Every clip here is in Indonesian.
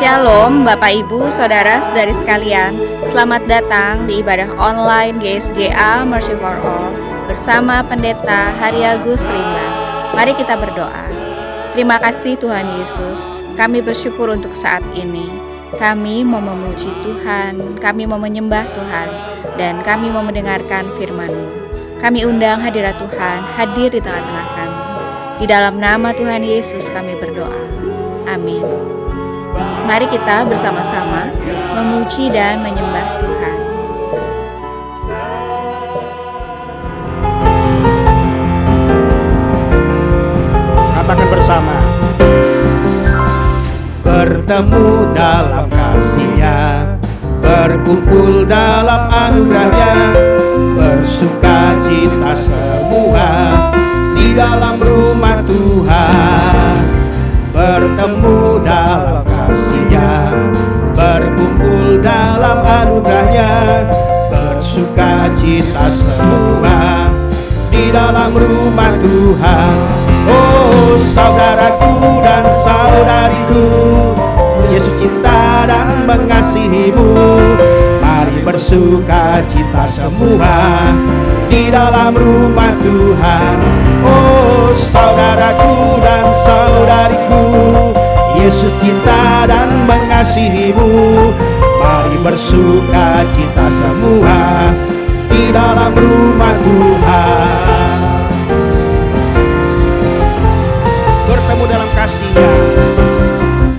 Shalom Bapak Ibu Saudara-saudari sekalian, selamat datang di ibadah online GSDA Mercy for All bersama Pendeta Hariagus Rimba. Mari kita berdoa. Terima kasih Tuhan Yesus, kami bersyukur untuk saat ini. Kami mau memuji Tuhan, kami mau menyembah Tuhan, dan kami mau mendengarkan firman-Mu. Kami undang hadirat Tuhan hadir di tengah-tengah kami. Di dalam nama Tuhan Yesus kami berdoa. Amin. Mari kita bersama-sama memuji dan menyembah Tuhan. Katakan bersama. Bertemu dalam kasih-Nya, berkumpul dalam anugerah-Nya, bersuka cita semua di dalam rumah Tuhan. Bertemu dalam kasih-Nya, berkumpul dalam anugerah-Nya, bersuka cita semua di dalam rumah Tuhan. Oh saudaraku dan saudariku, Yesus cinta dan mengasihimu. Mari bersuka cita semua di dalam rumah Tuhan. Oh saudaraku dan saudariku, Yesus cinta dan mengasihimu. Mari bersuka cita semua di dalam rumah Tuhan. Bertemu dalam kasih-Nya,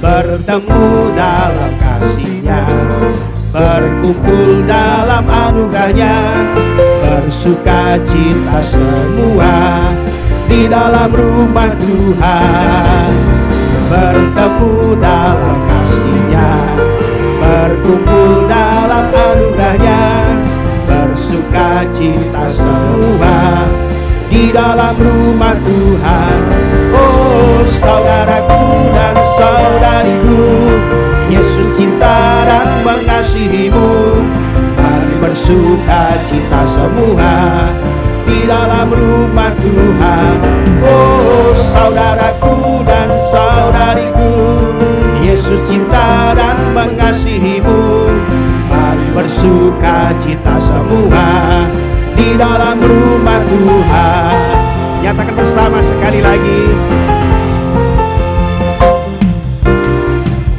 bertemu dalam kasih-Nya, berkumpul dalam anugerah-Nya, bersuka cita semua di dalam rumah Tuhan. Bertemu dalam kasih-Nya, berkumpul dalam anugerah-Nya, bersuka cita semua di dalam rumah Tuhan. Oh saudaraku dan saudariku, Yesus cinta dan mengasihimu. Mari bersuka cita semua di dalam rumah Tuhan. Oh saudaraku dan saudariku, Yesus cinta dan mengasihimu. Mari bersuka cita semua di dalam rumah Tuhan. Nyatakan bersama sekali lagi.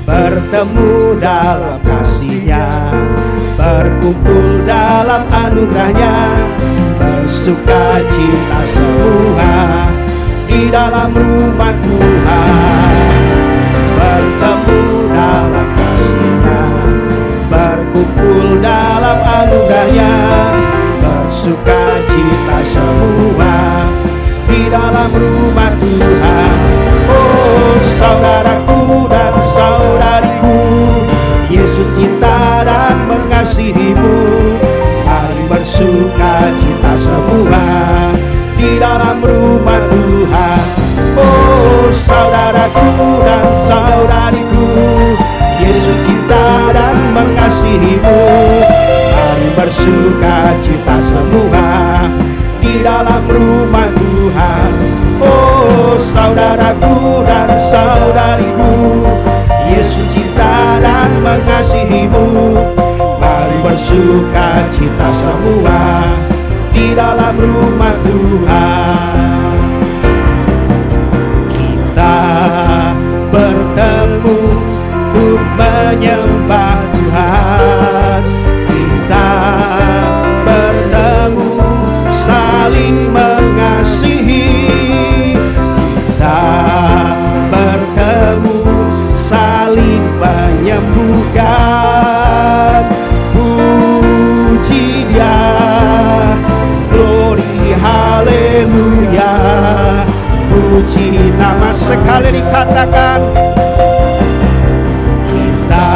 Bertemu dalam kasih-Nya, berkumpul dalam anugerah-Nya, bersuka cita semua di dalam rumah Tuhan. Bertemu dalam kasih-Nya, berkumpul dalam anugerah-Nya, bersuka cita semua di dalam rumah Tuhan. Oh saudaraku dan saudariku, Yesus cinta dan mengasihimu. Mari bersuka cita semua di dalam rumah Tuhan. Oh saudaraku dan saudariku, Yesus cinta dan mengasihimu. Mari bersuka cita semua di dalam rumah Tuhan. Oh saudaraku dan saudariku, Yesus cinta dan mengasihimu. Mari bersuka cita semua di dalam rumah Tuhan. Kita bertemu untuk menyembah Tuhan. Kita bertemu saling mengasihi. Kita bertemu saling menyembuhkan. Puji Dia, glory haleluya. Puji nama, sekali dikatakan. Kita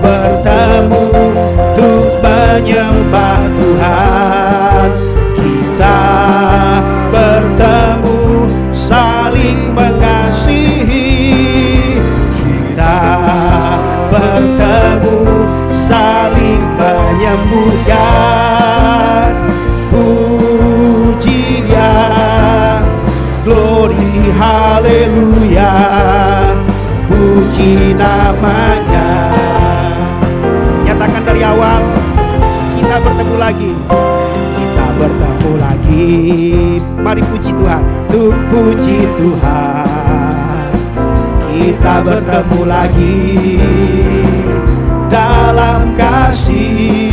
bertemu untuk menyembah Tuhan. Kita bertemu saling mengasihi. Kita bertemu saling menyembuhkan. Puji Dia, glory haleluya. Puji namanya. Nyatakan dari awal, kita bertemu lagi. Kita bertemu lagi. Mari puji Tuhan, tuh puji Tuhan. Kita bertemu lagi dalam kasih.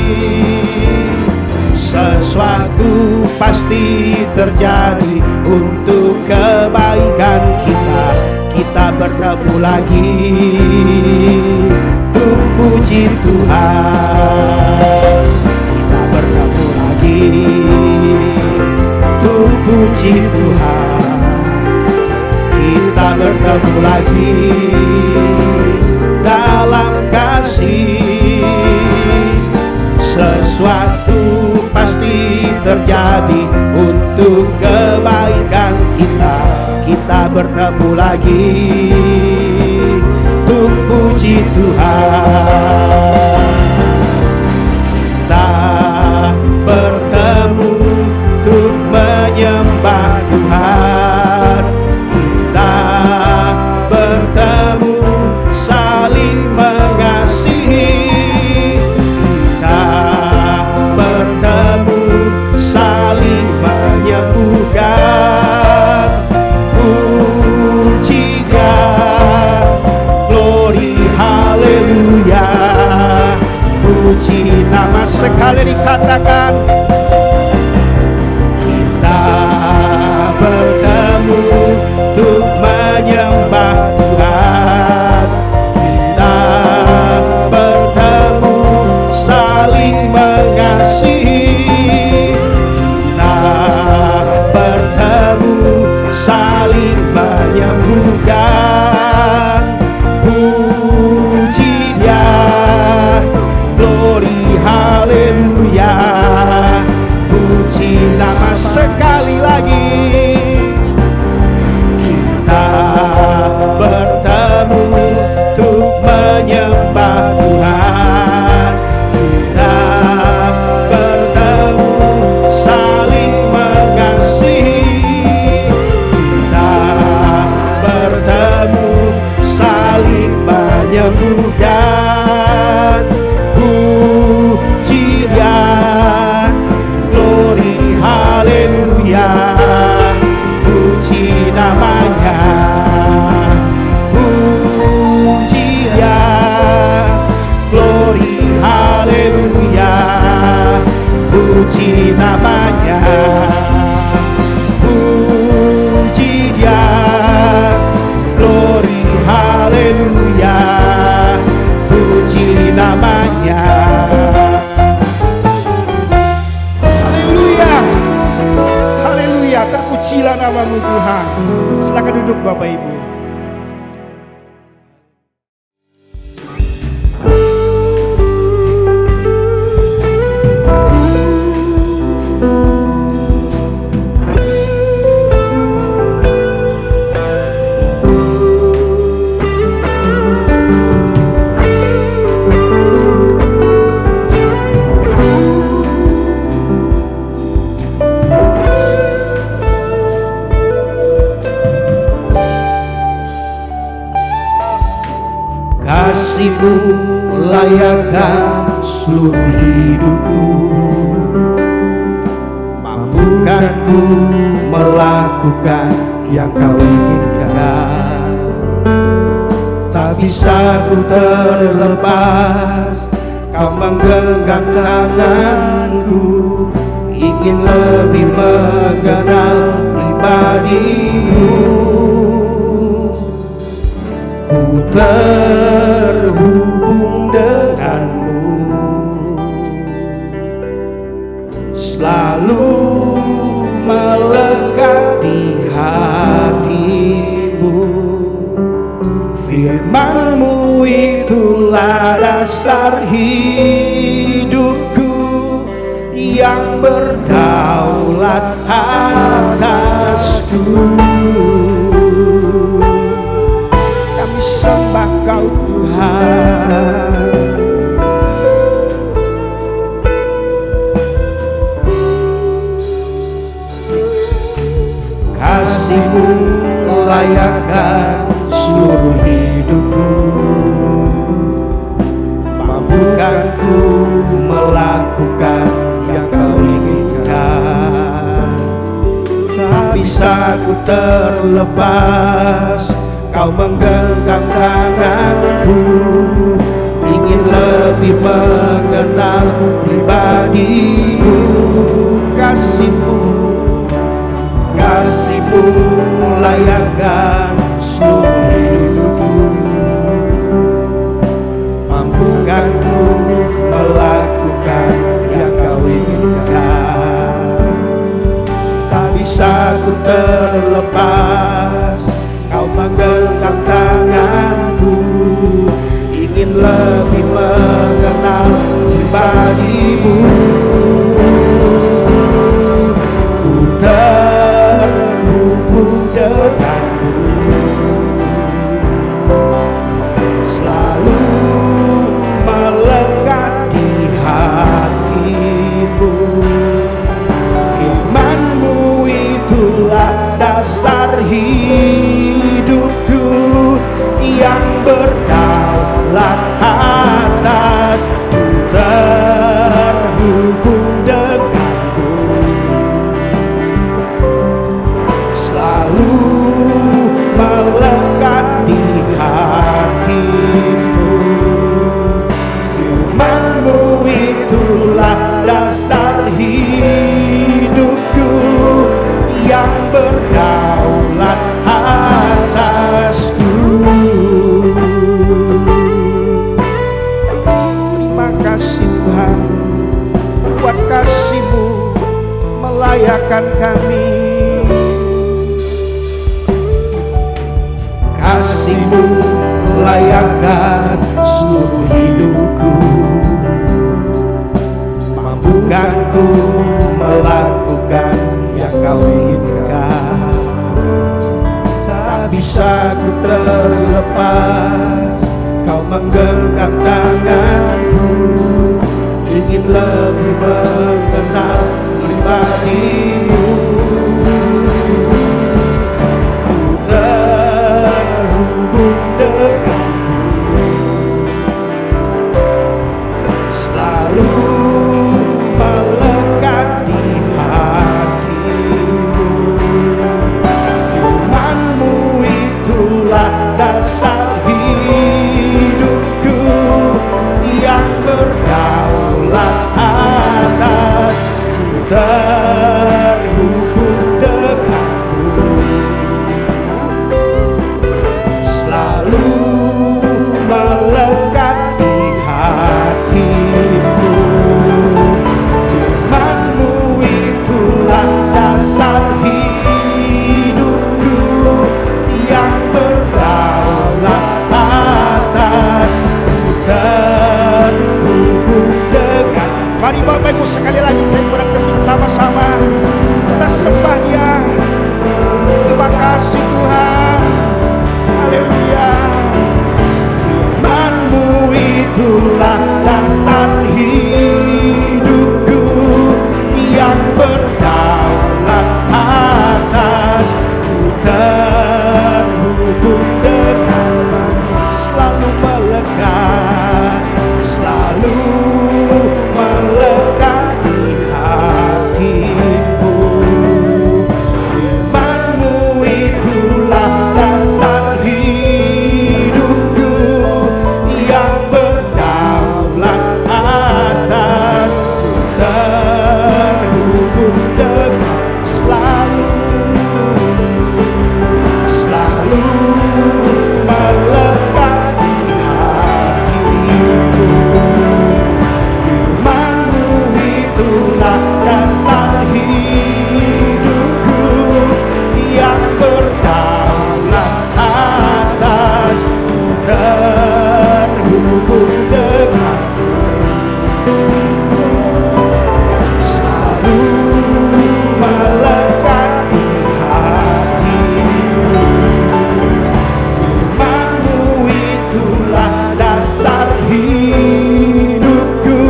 Sesuatu pasti terjadi untuk kebaikan kita. Kita bertemu lagi, tuh puji Tuhan. Kita bertemu lagi, tuh puji Tuhan. Kita bertemu lagi dalam kasih. Sesuatu pasti terjadi untuk kebaikan kita. Kita bertemu lagi, tuh puji Tuhan. Kita bertemu untuk menyembah Tuhan. Kita bertemu saling mengasihi. Kita bertemu saling menyembuhkan. Puji Dia, glory haleluya. Puji nama, sekali dikatakan. sekali lagi kita bertemu untuk menyembah Tuhan. Kita bertemu saling mengasihi. Kita bertemu saling menyembuhkan. Pujian, glory, haleluya, puji namanya. Pujian, glory, haleluya, puji namanya. Pujian, glory, haleluya, puji namanya. Haleluya, haleluya, terpujilah namamu Tuhan. Silakan duduk Bapak Ibu. Kasih-Mu layakkan seluruh hidupku. Mampukan ku melakukan yang Kau inginkan. Tak bisa ku terlepas, Kau menggenggam tanganku. Ingin lebih mengenal pribadi-Mu. Ku terhubung denganmu, selalu melekat di hatimu. Firman-Mu itulah dasar hidupku, yang berdaulat atasku. Sembah Kau Tuhan. Kasih-Mu layakkan seluruh hidupku. Mampukan ku melakukan yang Kau inginkan. Tak bisa ku terlepas, Kau menggenggam tanganku. Ingin lebih mengenal pribadi-Mu. Kasih-Mu, kasih-Mu layakkan seluruh hidupku. Mampukan ku melakukan yang Kau inginkan. Tak bisa ku terlepas, Kau menggenggam tanganku. Ingin lebih mengenal pribadi-Mu. Ku terhubung denganmu, selalu melekat di hatimu. Firman-Mu itulah dasar hidupku, yang berdaulat atas. Ku terhubung denganmu, selalu melekat di hatimu. Firman-Mu itulah dasar hidupku, yang berdaulat atasku. Terima kasih Tuhan, buat kasih-Mu melayakkan kami. Kasih-Mu melayakkan seluruh hidupku. Mampukan ku melakukan terlepas. Kau menggenggam tanganku, ingin lebih mengenal pribadimu. Ku terhubung denganmu, selalu melekat di hatimu. Firman-Mu itulah dasar hidupku, yang berdaulat atas. Ku terhubung denganmu, selalu melekat di hatimu. Firman-Mu itulah dasar hidupku, yang berdaulat atas. Ku terhubung dengan. Mari Bapak Ibu sekali lagi saya kurang kening sama-sama kita sembah Dia. Terima kasih Tuhan. Haleluya. Firman-Mu itulah dasar hidupku, yang berdaulat atas. Ku terhubung denganmu, selalu melekat, selalu melekat di hatimu. Firman-Mu itulah dasar hidupku, yang berdaulat atas. Ku terhubung dengan, selalu melekat di hatimu. Firman-Mu itulah dasar hidupku, yang berdaulat atas. Ku terhubung denganmu, selalu melekat di hatimu. Firman-Mu itulah dasar hidupku,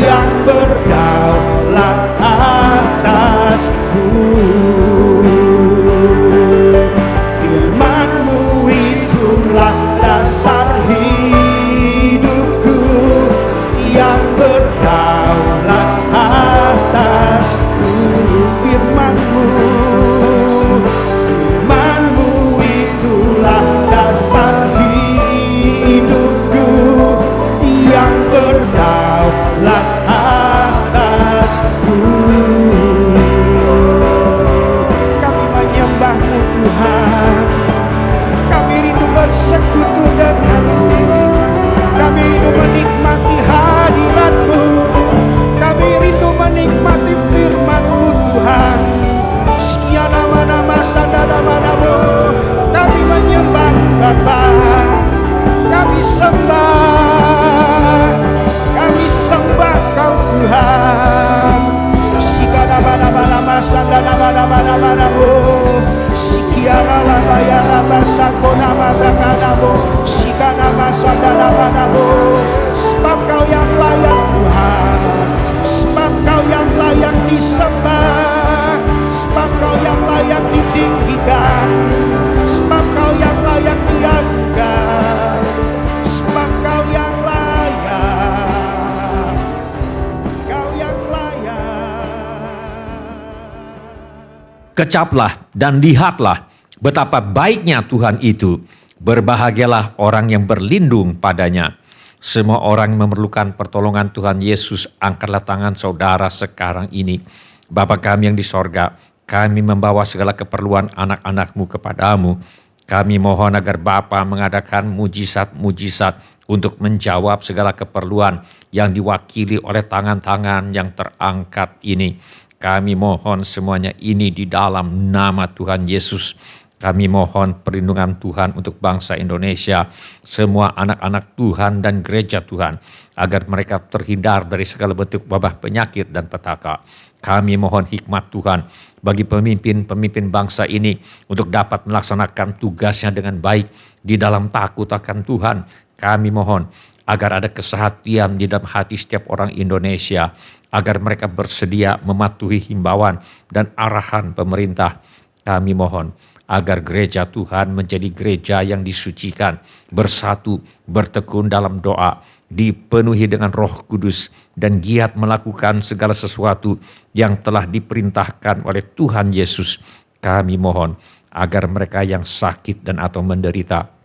yang berdaulat atasku. Firman-Mu itulah dasar hidupku, yang berdaulat atasku. Firman-Mu, Firman-Mu itulah dasar hidupku, yang berdaulat atasku. Kami menyembah-Mu Tuhan, kami rindu bersekutu dengan-Mu, kami rindu menikmati hadirat-Mu, kami rindu menikmati firman-Mu Tuhan. Sekian nama-nama sadada-manamu, kami menyembah-Mu Bapa, kami sembah Kau Tuhan. Sikana-bana-bana sadada-bana-bana-banamu, sikiana-laba-ya-laba-sakona-mata-kanamu, sikana-masadada-banamu. Sebab Kau yang layak Tuhan, sebab Kau yang layak disembah, sebab Kau yang layak ditinggikan, sebab Kau yang layak diagukan, sebab Kau yang layak, Kau yang layak. Kecaplah dan lihatlah betapa baiknya Tuhan itu. Berbahagialah orang yang berlindung padanya. Semua orang yang memerlukan pertolongan Tuhan Yesus, angkatlah tangan saudara sekarang ini. Bapa kami yang di sorga, kami membawa segala keperluan anak-anak-Mu kepadamu. Kami mohon agar Bapa mengadakan mujizat-mujizat untuk menjawab segala keperluan yang diwakili oleh tangan-tangan yang terangkat ini. Kami mohon semuanya ini di dalam nama Tuhan Yesus. Kami mohon perlindungan Tuhan untuk bangsa Indonesia, semua anak-anak Tuhan dan gereja Tuhan, agar mereka terhindar dari segala bentuk wabah penyakit dan petaka. Kami mohon hikmat Tuhan bagi pemimpin-pemimpin bangsa ini untuk dapat melaksanakan tugasnya dengan baik di dalam takut akan Tuhan. Kami mohon agar ada kesehatian di dalam hati setiap orang Indonesia, agar mereka bersedia mematuhi himbauan dan arahan pemerintah. Kami mohon agar gereja Tuhan menjadi gereja yang disucikan, bersatu, bertekun dalam doa, dipenuhi dengan Roh Kudus, dan giat melakukan segala sesuatu yang telah diperintahkan oleh Tuhan Yesus. Kami mohon agar mereka yang sakit dan atau menderita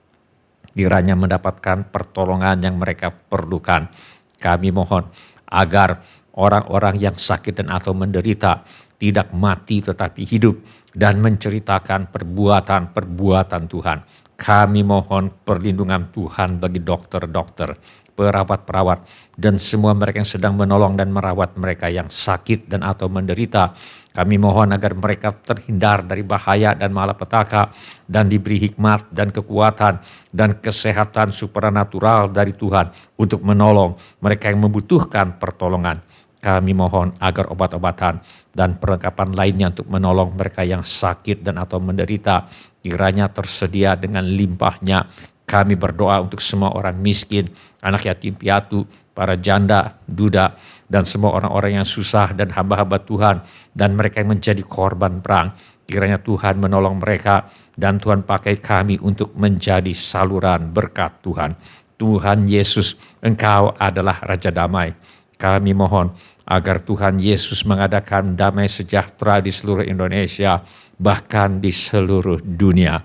kiranya mendapatkan pertolongan yang mereka perlukan. Kami mohon agar orang-orang yang sakit dan atau menderita tidak mati tetapi hidup dan menceritakan perbuatan-perbuatan Tuhan. Kami mohon perlindungan Tuhan bagi dokter-dokter, perawat-perawat, dan semua mereka yang sedang menolong dan merawat mereka yang sakit dan atau menderita. Kami mohon agar mereka terhindar dari bahaya dan malapetaka dan diberi hikmat dan kekuatan dan kesehatan supranatural dari Tuhan untuk menolong mereka yang membutuhkan pertolongan. Kami mohon agar obat-obatan dan perlengkapan lainnya untuk menolong mereka yang sakit dan atau menderita kiranya tersedia dengan limpahnya. Kami berdoa untuk semua orang miskin, anak yatim piatu, para janda, duda, dan semua orang-orang yang susah dan hamba-hamba Tuhan, dan mereka yang menjadi korban perang. Kiranya Tuhan menolong mereka, dan Tuhan pakai kami untuk menjadi saluran berkat Tuhan. Tuhan Yesus, Engkau adalah Raja Damai. Kami mohon agar Tuhan Yesus mengadakan damai sejahtera di seluruh Indonesia, bahkan di seluruh dunia.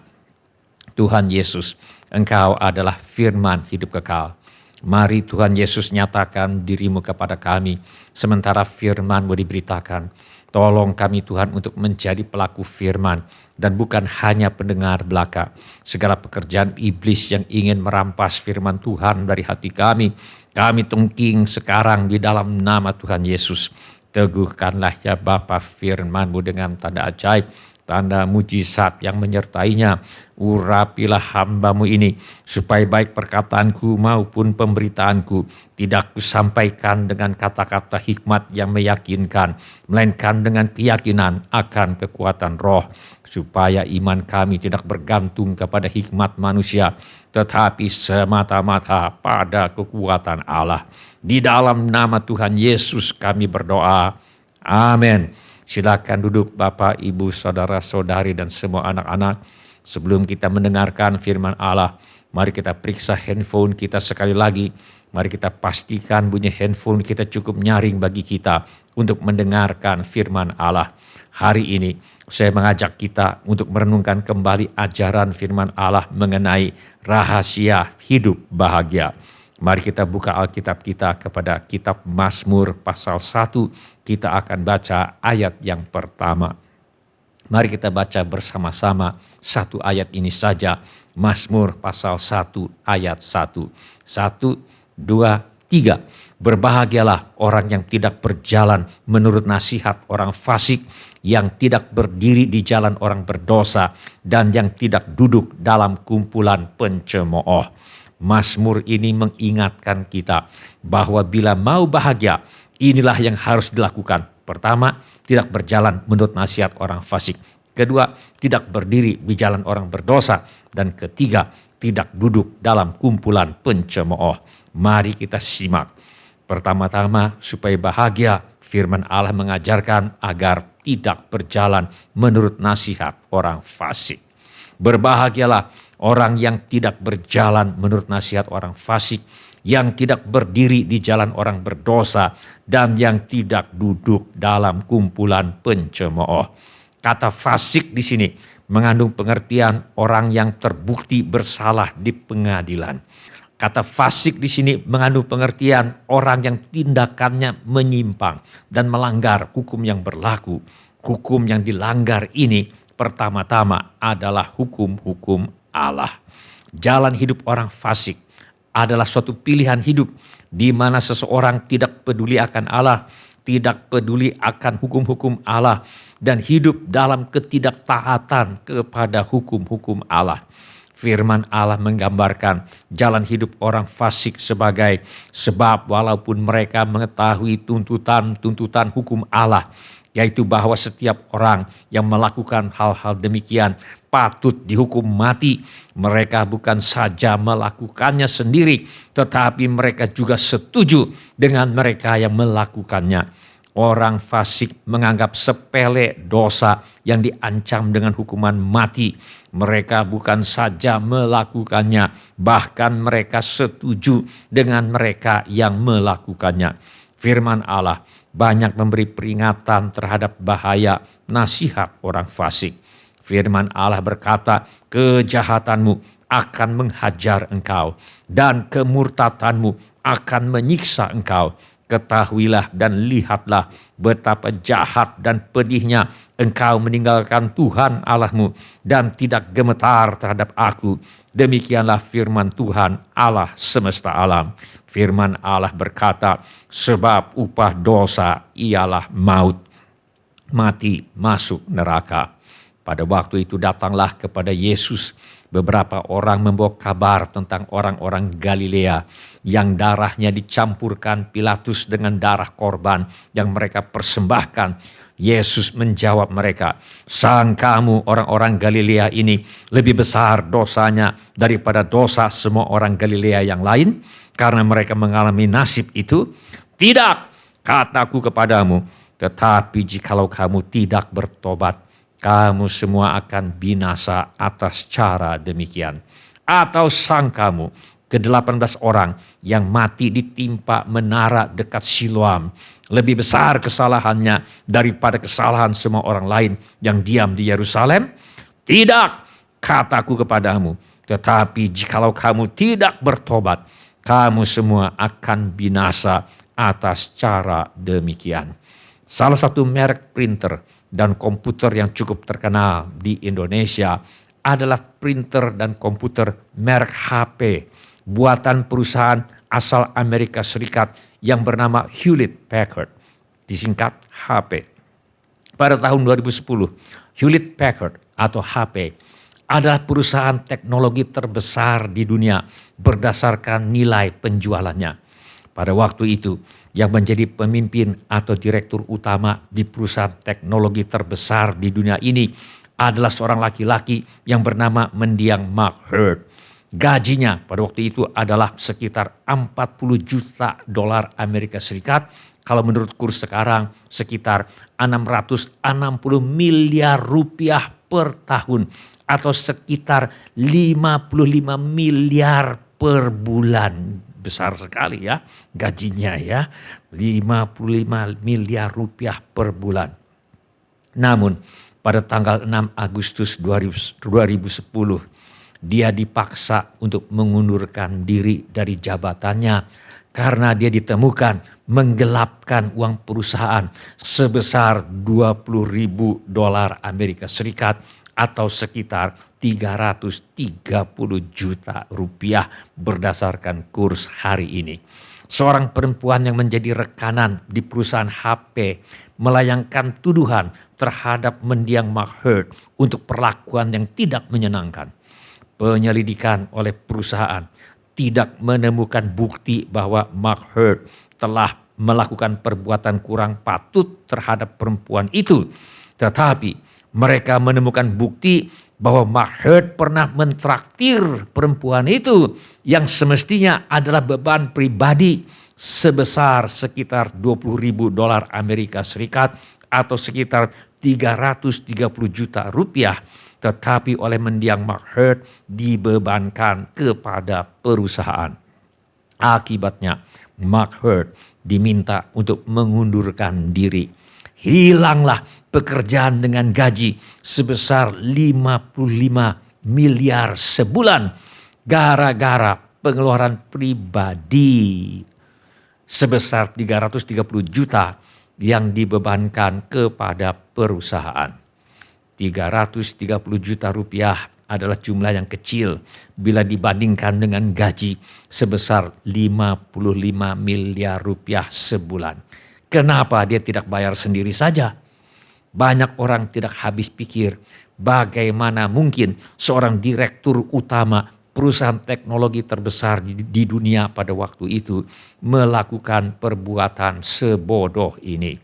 Tuhan Yesus, Engkau adalah firman hidup kekal. Mari Tuhan Yesus nyatakan dirimu kepada kami, sementara firman-Mu diberitakan. Tolong kami Tuhan untuk menjadi pelaku firman, dan bukan hanya pendengar belaka. Segala pekerjaan iblis yang ingin merampas firman Tuhan dari hati kami tungking sekarang di dalam nama Tuhan Yesus. Teguhkanlah ya Bapa firman-Mu dengan tanda ajaib, tanda mujizat yang menyertainya. Urapilah hamba-Mu ini, supaya baik perkataanku maupun pemberitaanku tidak kusampaikan dengan kata-kata hikmat yang meyakinkan, melainkan dengan keyakinan akan kekuatan roh, supaya iman kami tidak bergantung kepada hikmat manusia, tetapi semata-mata pada kekuatan Allah. Di dalam nama Tuhan Yesus kami berdoa. Amin. Silakan duduk Bapak, Ibu, Saudara-saudari, dan semua anak-anak. Sebelum kita mendengarkan firman Allah, mari kita periksa handphone kita sekali lagi. Mari kita pastikan bunyi handphone kita cukup nyaring bagi kita untuk mendengarkan firman Allah. Hari ini saya mengajak kita untuk merenungkan kembali ajaran firman Allah mengenai rahasia hidup bahagia. Mari kita buka Alkitab kita kepada kitab Mazmur pasal 1. Kita akan baca ayat yang pertama. Mari kita baca bersama-sama satu ayat ini saja. Mazmur pasal 1 ayat 1. 1, 2, 3. Berbahagialah orang yang tidak berjalan menurut nasihat orang fasik, yang tidak berdiri di jalan orang berdosa, dan yang tidak duduk dalam kumpulan pencemooh. Mazmur ini mengingatkan kita bahwa bila mau bahagia, inilah yang harus dilakukan. Pertama, tidak berjalan menurut nasihat orang fasik. Kedua, tidak berdiri di jalan orang berdosa. Dan ketiga, tidak duduk dalam kumpulan pencemooh. Mari kita simak. Pertama-tama, supaya bahagia, firman Allah mengajarkan agar tidak berjalan menurut nasihat orang fasik. Berbahagialah orang yang tidak berjalan menurut nasihat orang fasik, yang tidak berdiri di jalan orang berdosa, dan yang tidak duduk dalam kumpulan pencemooh. Kata fasik di sini mengandung pengertian orang yang terbukti bersalah di pengadilan. Kata fasik di sini mengandung pengertian orang yang tindakannya menyimpang dan melanggar hukum yang berlaku. Hukum yang dilanggar ini pertama-tama adalah hukum-hukum Allah. Jalan hidup orang fasik adalah suatu pilihan hidup di mana seseorang tidak peduli akan Allah, tidak peduli akan hukum-hukum Allah, dan hidup dalam ketidaktaatan kepada hukum-hukum Allah. Firman Allah menggambarkan jalan hidup orang fasik sebagai sebab walaupun mereka mengetahui tuntutan-tuntutan hukum Allah, yaitu bahwa setiap orang yang melakukan hal-hal demikian patut dihukum mati. Mereka bukan saja melakukannya sendiri, tetapi mereka juga setuju dengan mereka yang melakukannya. Orang fasik menganggap sepele dosa yang diancam dengan hukuman mati. Mereka bukan saja melakukannya, bahkan mereka setuju dengan mereka yang melakukannya. Firman Allah banyak memberi peringatan terhadap bahaya nasihat orang fasik. Firman Allah berkata, kejahatanmu akan menghajar engkau dan kemurtadanmu akan menyiksa engkau. Ketahuilah dan lihatlah betapa jahat dan pedihnya engkau meninggalkan Tuhan Allahmu dan tidak gemetar terhadap aku. Demikianlah firman Tuhan Allah semesta alam. Firman Allah berkata, sebab upah dosa ialah maut, mati masuk neraka. Pada waktu itu datanglah kepada Yesus beberapa orang membawa kabar tentang orang-orang Galilea yang darahnya dicampurkan Pilatus dengan darah korban yang mereka persembahkan. Yesus menjawab mereka, sangkamu orang-orang Galilea ini lebih besar dosanya daripada dosa semua orang Galilea yang lain karena mereka mengalami nasib itu? Tidak, kataku kepadamu, tetapi jikalau kamu tidak bertobat, kamu semua akan binasa atas cara demikian. Atau sangkamu ke-18 orang yang mati ditimpa menara dekat Siloam lebih besar kesalahannya daripada kesalahan semua orang lain yang diam di Yerusalem? Tidak, kataku kepadamu, tetapi jikalau kamu tidak bertobat, kamu semua akan binasa atas cara demikian. Salah satu merek printer dan komputer yang cukup terkenal di Indonesia adalah printer dan komputer merek HP buatan perusahaan asal Amerika Serikat yang bernama Hewlett Packard, disingkat HP. Pada tahun 2010, Hewlett Packard atau HP adalah perusahaan teknologi terbesar di dunia berdasarkan nilai penjualannya. Pada waktu itu, yang menjadi pemimpin atau direktur utama di perusahaan teknologi terbesar di dunia ini adalah seorang laki-laki yang bernama mendiang Mark Hurd. Gajinya pada waktu itu adalah sekitar 40 juta dolar Amerika Serikat. Kalau menurut kurs sekarang sekitar 660 miliar rupiah per tahun atau sekitar 55 miliar per bulan. Besar sekali ya gajinya ya, 55 miliar rupiah per bulan. Namun pada tanggal 6 Agustus 2010 dia dipaksa untuk mengundurkan diri dari jabatannya karena dia ditemukan menggelapkan uang perusahaan sebesar 20.000 dolar Amerika Serikat atau sekitar 330 juta rupiah berdasarkan kurs hari ini. Seorang perempuan yang menjadi rekanan di perusahaan HP melayangkan tuduhan terhadap mendiang Mark Hurd untuk perlakuan yang tidak menyenangkan. Penyelidikan oleh perusahaan tidak menemukan bukti bahwa Mark Hurd telah melakukan perbuatan kurang patut terhadap perempuan itu. Tetapi mereka menemukan bukti bahwa Mark Hurd pernah mentraktir perempuan itu yang semestinya adalah beban pribadi sebesar sekitar 20.000 dolar Amerika Serikat atau sekitar 330 juta rupiah. Tetapi oleh mendiang Mark Hurd dibebankan kepada perusahaan. Akibatnya Mark Hurd diminta untuk mengundurkan diri. Hilanglah pekerjaan dengan gaji sebesar 55 miliar sebulan gara-gara pengeluaran pribadi sebesar 330 juta yang dibebankan kepada perusahaan. 330 juta rupiah adalah jumlah yang kecil bila dibandingkan dengan gaji sebesar 55 miliar rupiah sebulan. Kenapa dia tidak bayar sendiri saja? Banyak orang tidak habis pikir bagaimana mungkin seorang direktur utama perusahaan teknologi terbesar di dunia pada waktu itu melakukan perbuatan sebodoh ini.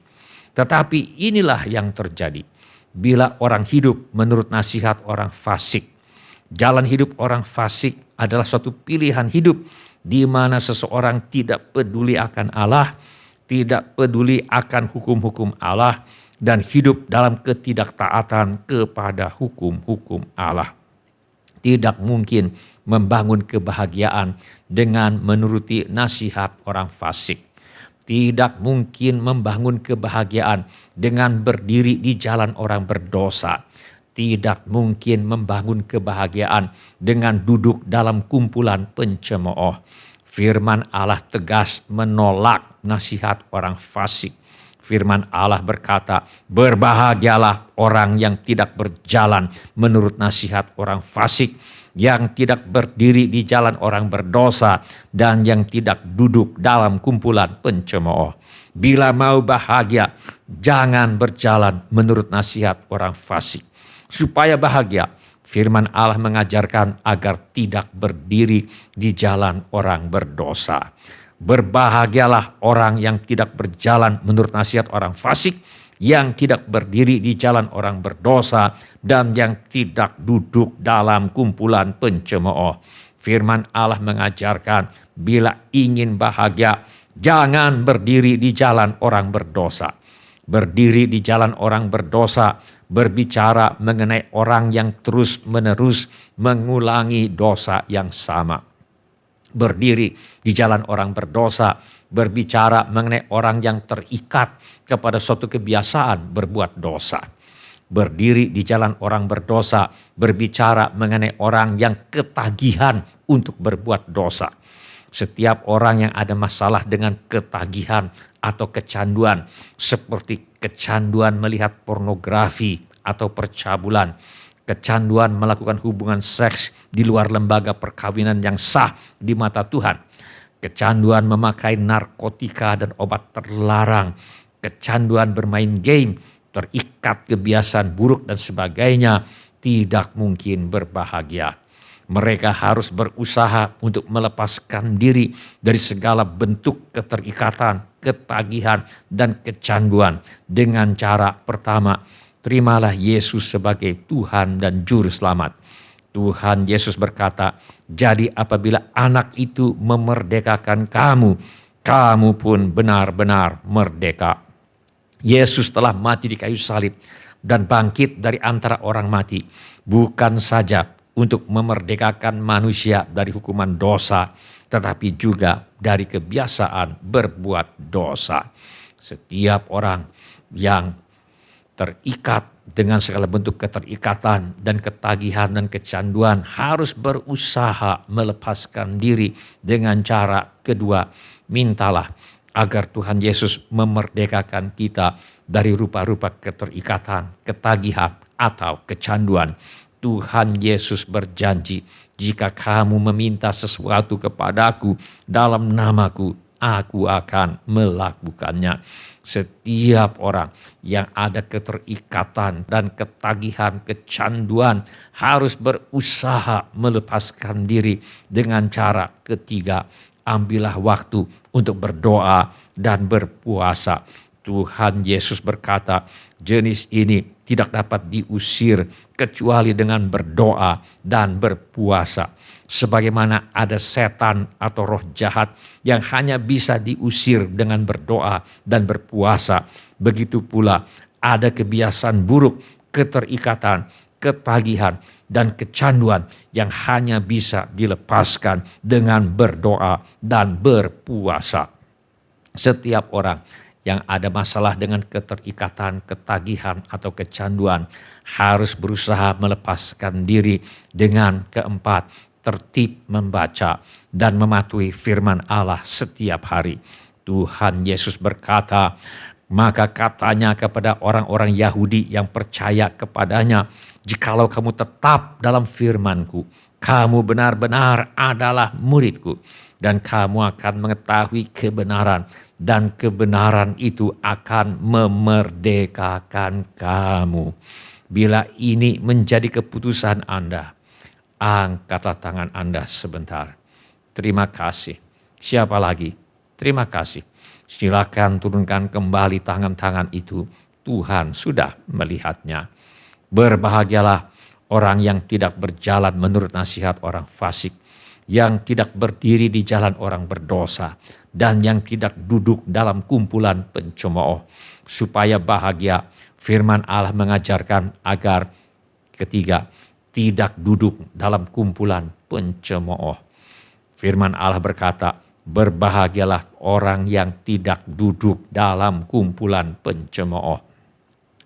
Tetapi inilah yang terjadi bila orang hidup menurut nasihat orang fasik. Jalan hidup orang fasik adalah suatu pilihan hidup di mana seseorang tidak peduli akan Allah, tidak peduli akan hukum-hukum Allah, dan hidup dalam ketidaktaatan kepada hukum-hukum Allah. Tidak mungkin membangun kebahagiaan dengan menuruti nasihat orang fasik. Tidak mungkin membangun kebahagiaan dengan berdiri di jalan orang berdosa. Tidak mungkin membangun kebahagiaan dengan duduk dalam kumpulan pencemooh. Firman Allah tegas menolak nasihat orang fasik. Firman Allah berkata, berbahagialah orang yang tidak berjalan menurut nasihat orang fasik, yang tidak berdiri di jalan orang berdosa, dan yang tidak duduk dalam kumpulan pencemooh. Bila mau bahagia, jangan berjalan menurut nasihat orang fasik. Supaya bahagia, firman Allah mengajarkan agar tidak berdiri di jalan orang berdosa. Berbahagialah orang yang tidak berjalan menurut nasihat orang fasik, yang tidak berdiri di jalan orang berdosa, dan yang tidak duduk dalam kumpulan pencemooh. Firman Allah mengajarkan bila ingin bahagia, jangan berdiri di jalan orang berdosa. Berdiri di jalan orang berdosa berbicara mengenai orang yang terus-menerus mengulangi dosa yang sama. Berdiri di jalan orang berdosa berbicara mengenai orang yang terikat kepada suatu kebiasaan berbuat dosa. Berdiri di jalan orang berdosa berbicara mengenai orang yang ketagihan untuk berbuat dosa. Setiap orang yang ada masalah dengan ketagihan atau kecanduan, seperti kecanduan melihat pornografi atau percabulan, kecanduan melakukan hubungan seks di luar lembaga perkawinan yang sah di mata Tuhan, kecanduan memakai narkotika dan obat terlarang, kecanduan bermain game, terikat kebiasaan buruk dan sebagainya, tidak mungkin berbahagia. Mereka harus berusaha untuk melepaskan diri dari segala bentuk keterikatan, ketagihan, dan kecanduan dengan cara pertama, terimalah Yesus sebagai Tuhan dan Juru Selamat. Tuhan Yesus berkata, jadi apabila anak itu memerdekakan kamu, kamu pun benar-benar merdeka. Yesus telah mati di kayu salib dan bangkit dari antara orang mati, bukan saja untuk memerdekakan manusia dari hukuman dosa, tetapi juga dari kebiasaan berbuat dosa. Setiap orang yang terikat dengan segala bentuk keterikatan dan ketagihan dan kecanduan harus berusaha melepaskan diri dengan cara kedua. Mintalah agar Tuhan Yesus memerdekakan kita dari rupa-rupa keterikatan, ketagihan, atau kecanduan. Tuhan Yesus berjanji, jika kamu meminta sesuatu kepadaku dalam namaku, aku akan melakukannya. Setiap orang yang ada keterikatan dan ketagihan, kecanduan harus berusaha melepaskan diri dengan cara ketiga. Ambillah waktu untuk berdoa dan berpuasa. Tuhan Yesus berkata, jenis ini tidak dapat diusir kecuali dengan berdoa dan berpuasa. Sebagaimana ada setan atau roh jahat yang hanya bisa diusir dengan berdoa dan berpuasa, begitu pula ada kebiasaan buruk, keterikatan, ketagihan, dan kecanduan yang hanya bisa dilepaskan dengan berdoa dan berpuasa. Setiap orang yang ada masalah dengan keterikatan, ketagihan, atau kecanduan harus berusaha melepaskan diri dengan keempat, tertib membaca dan mematuhi firman Allah setiap hari. Tuhan Yesus berkata, maka katanya kepada orang-orang Yahudi yang percaya kepadanya, jikalau kamu tetap dalam firman-Ku, kamu benar-benar adalah murid-Ku, dan kamu akan mengetahui kebenaran, dan kebenaran itu akan memerdekakan kamu. Bila ini menjadi keputusan Anda, angkatlah tangan Anda sebentar. Terima kasih. Siapa lagi? Terima kasih. Silakan turunkan kembali tangan-tangan itu. Tuhan sudah melihatnya. Berbahagialah orang yang tidak berjalan menurut nasihat orang fasik, yang tidak berdiri di jalan orang berdosa, dan yang tidak duduk dalam kumpulan pencemooh. Supaya bahagia, firman Allah mengajarkan agar ketiga, tidak duduk dalam kumpulan pencemooh. Firman Allah berkata, berbahagialah orang yang tidak duduk dalam kumpulan pencemooh.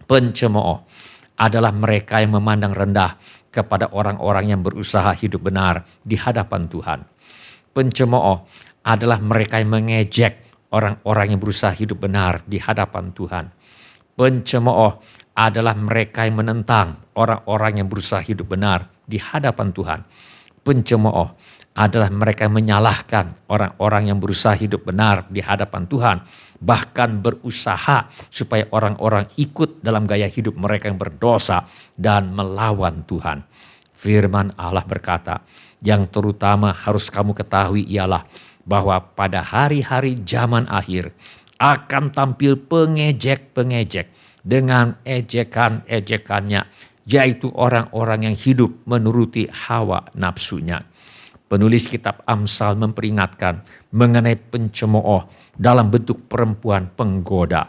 Pencemooh adalah mereka yang memandang rendah kepada orang-orang yang berusaha hidup benar di hadapan Tuhan. Pencemooh adalah mereka yang mengejek orang-orang yang berusaha hidup benar di hadapan Tuhan. Pencemooh adalah mereka yang menentang orang-orang yang berusaha hidup benar di hadapan Tuhan. Pencemooh adalah mereka yang menyalahkan orang-orang yang berusaha hidup benar di hadapan Tuhan, bahkan berusaha supaya orang-orang ikut dalam gaya hidup mereka yang berdosa dan melawan Tuhan. Firman Allah berkata, yang terutama harus kamu ketahui ialah bahwa pada hari-hari zaman akhir akan tampil pengejek-pengejek dengan ejekan-ejekannya, yaitu orang-orang yang hidup menuruti hawa nafsunya. Penulis kitab Amsal memperingatkan mengenai pencemooh dalam bentuk perempuan penggoda.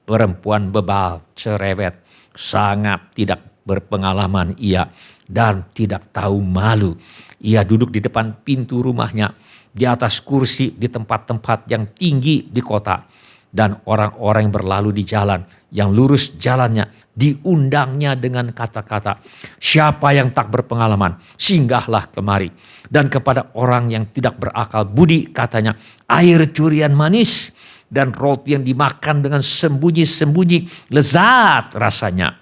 Perempuan bebal, cerewet, sangat tidak berpengalaman ia dan tidak tahu malu. Ia duduk di depan pintu rumahnya, di atas kursi di tempat-tempat yang tinggi di kota. Dan orang-orang yang berlalu di jalan, yang lurus jalannya, diundangnya dengan kata-kata, siapa yang tak berpengalaman, singgahlah kemari. Dan kepada orang yang tidak berakal budi katanya, air curian manis dan roti yang dimakan dengan sembunyi-sembunyi lezat rasanya.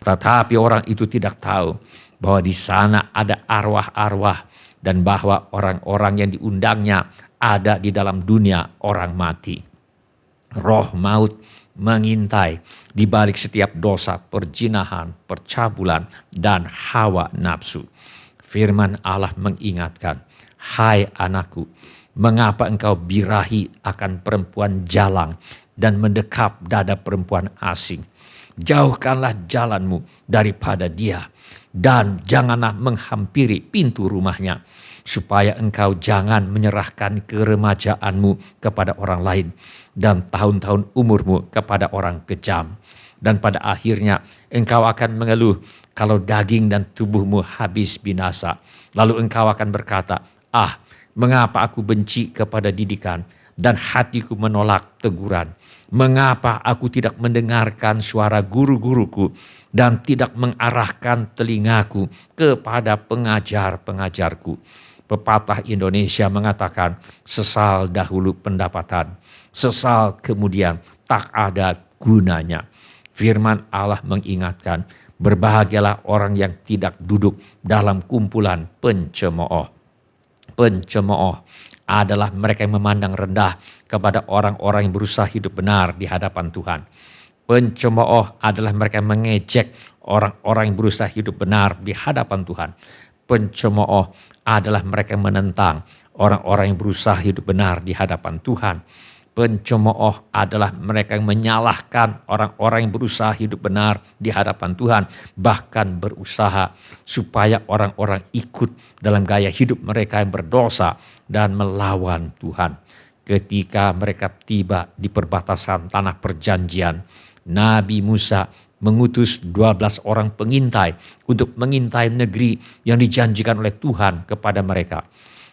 Tetapi orang itu tidak tahu bahwa di sana ada arwah-arwah dan bahwa orang-orang yang diundangnya ada di dalam dunia orang mati. Roh maut mengintai di balik setiap dosa, perjinahan, percabulan, dan hawa nafsu. Firman Allah mengingatkan, hai anakku, mengapa engkau birahi akan perempuan jalang dan mendekap dada perempuan asing? Jauhkanlah jalanmu daripada dia dan janganlah menghampiri pintu rumahnya, supaya engkau jangan menyerahkan keremajaanmu kepada orang lain dan tahun-tahun umurmu kepada orang kejam. Dan pada akhirnya engkau akan mengeluh kalau daging dan tubuhmu habis binasa. Lalu engkau akan berkata, mengapa aku benci kepada didikan dan hatiku menolak teguran? Mengapa aku tidak mendengarkan suara guru-guruku dan tidak mengarahkan telingaku kepada pengajar-pengajarku? Pepatah Indonesia mengatakan, sesal dahulu pendapatan, sesal kemudian tak ada gunanya. Firman Allah mengingatkan, berbahagialah orang yang tidak duduk dalam kumpulan pencemooh. Pencemooh adalah mereka yang memandang rendah kepada orang-orang yang berusaha hidup benar di hadapan Tuhan. Pencemooh adalah mereka yang mengejek orang-orang yang berusaha hidup benar di hadapan Tuhan. Pencemooh adalah mereka yang menentang orang-orang yang berusaha hidup benar di hadapan Tuhan. Pencemooh adalah mereka yang menyalahkan orang-orang yang berusaha hidup benar di hadapan Tuhan, bahkan berusaha supaya orang-orang ikut dalam gaya hidup mereka yang berdosa dan melawan Tuhan. Ketika mereka tiba di perbatasan tanah perjanjian, Nabi Musa mengutus 12 orang pengintai untuk mengintai negeri yang dijanjikan oleh Tuhan kepada mereka.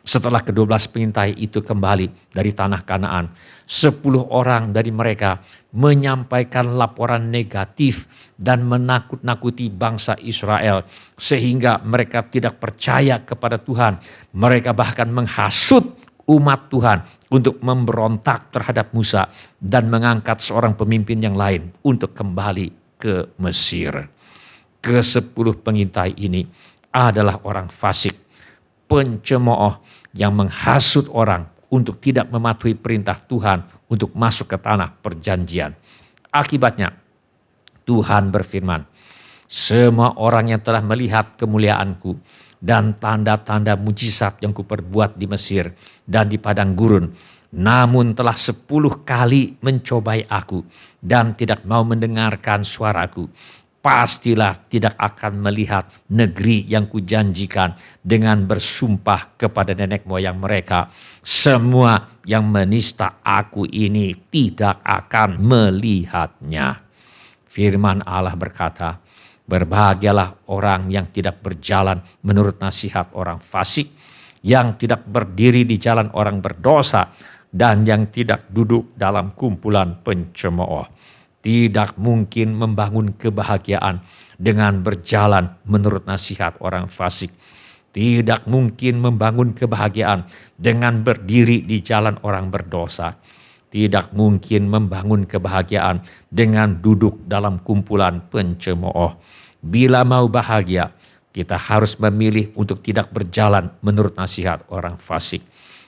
Setelah ke-12 pengintai itu kembali dari tanah Kanaan, 10 orang dari mereka menyampaikan laporan negatif dan menakut-nakuti bangsa Israel sehingga mereka tidak percaya kepada Tuhan. Mereka bahkan menghasut umat Tuhan untuk memberontak terhadap Musa dan mengangkat seorang pemimpin yang lain untuk kembali ke Mesir. Ke-10 pengintai ini adalah orang fasik, pencemooh yang menghasut orang untuk tidak mematuhi perintah Tuhan untuk masuk ke tanah perjanjian. Akibatnya Tuhan berfirman, semua orang yang telah melihat kemuliaanku dan tanda-tanda mujizat yang kuperbuat di Mesir dan di padang gurun, namun telah 10 kali mencobai aku dan tidak mau mendengarkan suaraku. Pastilah tidak akan melihat negeri yang kujanjikan dengan bersumpah kepada nenek moyang mereka. Semua yang menista aku ini tidak akan melihatnya. Firman Allah berkata, berbahagialah orang yang tidak berjalan menurut nasihat orang fasik, yang tidak berdiri di jalan orang berdosa, dan yang tidak duduk dalam kumpulan pencemooh. Tidak mungkin membangun kebahagiaan dengan berjalan menurut nasihat orang fasik. Tidak mungkin membangun kebahagiaan dengan berdiri di jalan orang berdosa. Tidak mungkin membangun kebahagiaan dengan duduk dalam kumpulan pencemooh. Bila mau bahagia, kita harus memilih untuk tidak berjalan menurut nasihat orang fasik.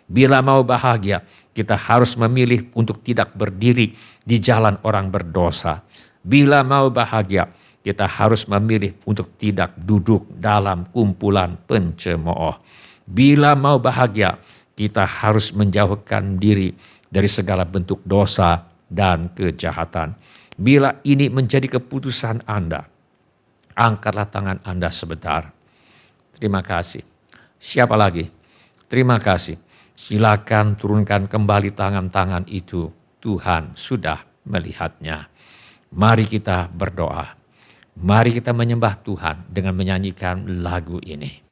Bila mau bahagia, kita harus memilih untuk tidak berdiri di jalan orang berdosa. Bila mau bahagia, kita harus memilih untuk tidak duduk dalam kumpulan pencemooh. Bila mau bahagia, kita harus menjauhkan diri dari segala bentuk dosa dan kejahatan. Bila ini menjadi keputusan Anda, angkatlah tangan Anda sebentar. Terima kasih. Siapa lagi? Terima kasih. Silakan turunkan kembali tangan-tangan itu. Tuhan sudah melihatnya. Mari kita berdoa. Mari kita menyembah Tuhan dengan menyanyikan lagu ini.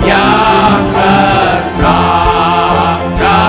Yang bertahta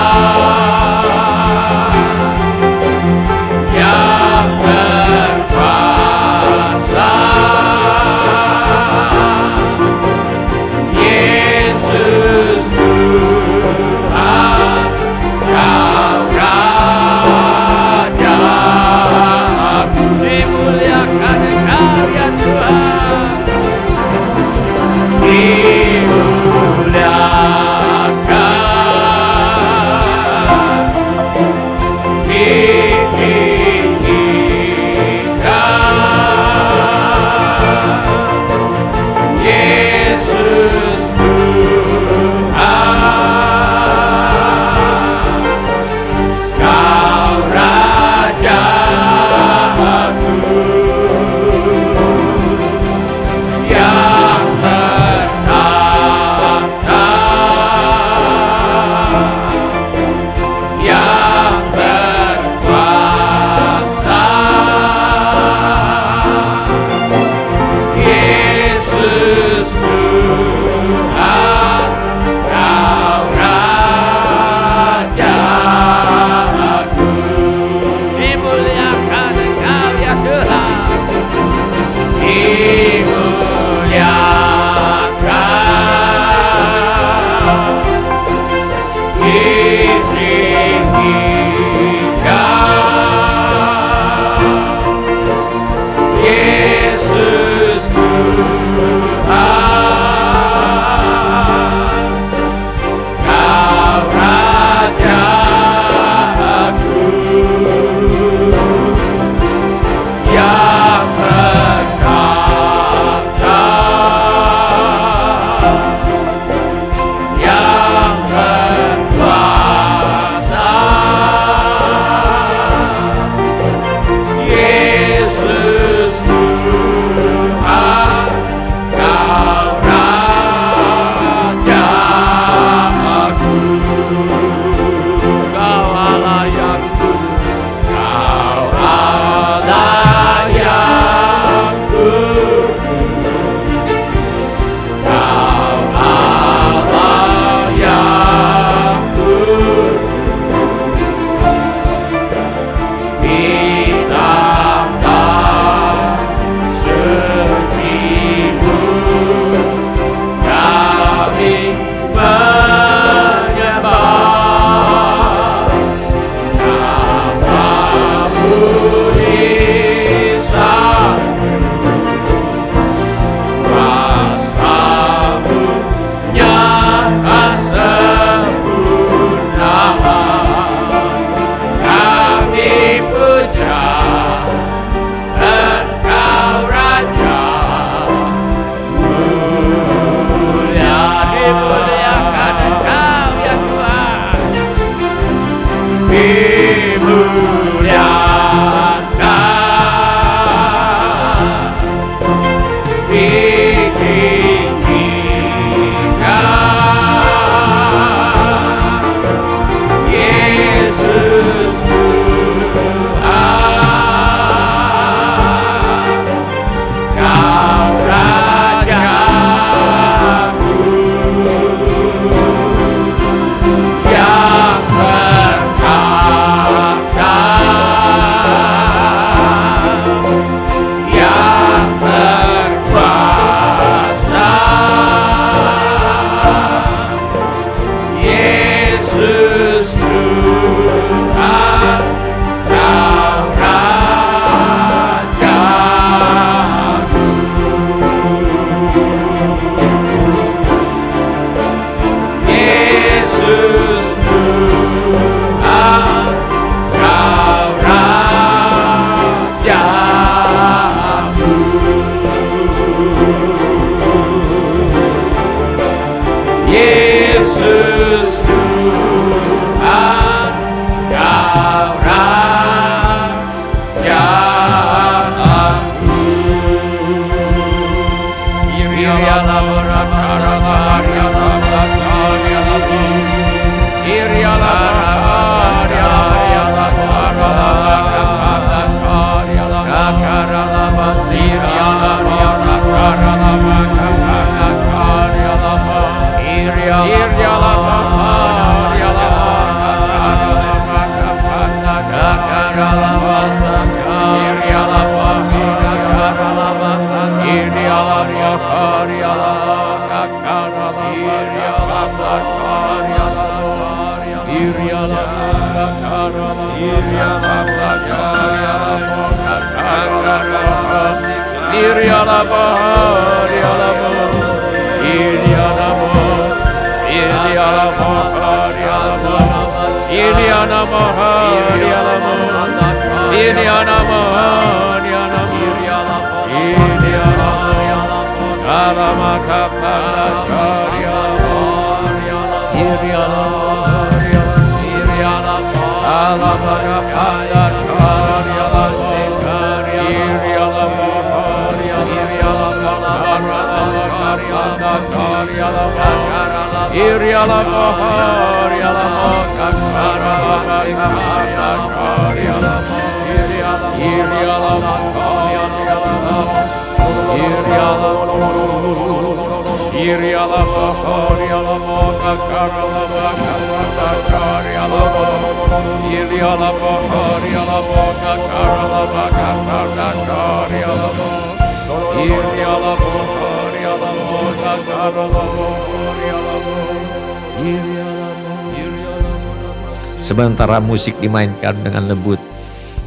Sementara musik dimainkan dengan lembut,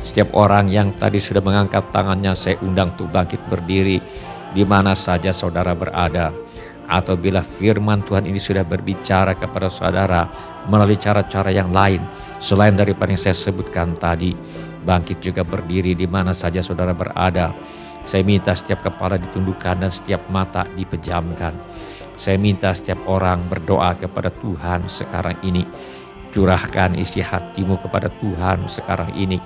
setiap orang yang tadi sudah mengangkat tangannya saya undang untuk bangkit berdiri di mana saja saudara berada. Atau bila firman Tuhan ini sudah berbicara kepada saudara melalui cara-cara yang lain selain daripada yang saya sebutkan tadi, bangkit juga berdiri di mana saja saudara berada. Saya minta setiap kepala ditundukkan dan setiap mata dipejamkan. Saya minta setiap orang berdoa kepada Tuhan sekarang ini. Curahkan isi hatimu kepada Tuhan sekarang ini.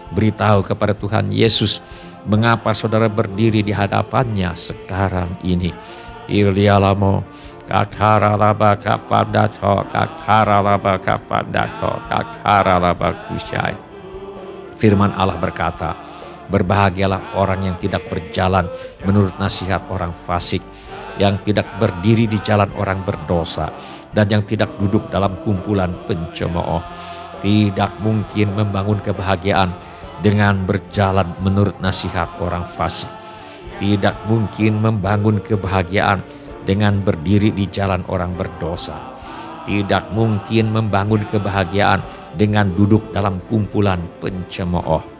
Beritahu kepada Tuhan Yesus mengapa saudara berdiri di hadapannya sekarang ini. Ilialamo kakharalaba kapadato kakharalaba kapadato kakharalaba kusyai. Firman Allah berkata, berbahagialah orang yang tidak berjalan menurut nasihat orang fasik, yang tidak berdiri di jalan orang berdosa, dan yang tidak duduk dalam kumpulan pencemooh. Tidak mungkin membangun kebahagiaan dengan berjalan menurut nasihat orang fasik. Tidak mungkin membangun kebahagiaan dengan berdiri di jalan orang berdosa. Tidak mungkin membangun kebahagiaan dengan duduk dalam kumpulan pencemooh.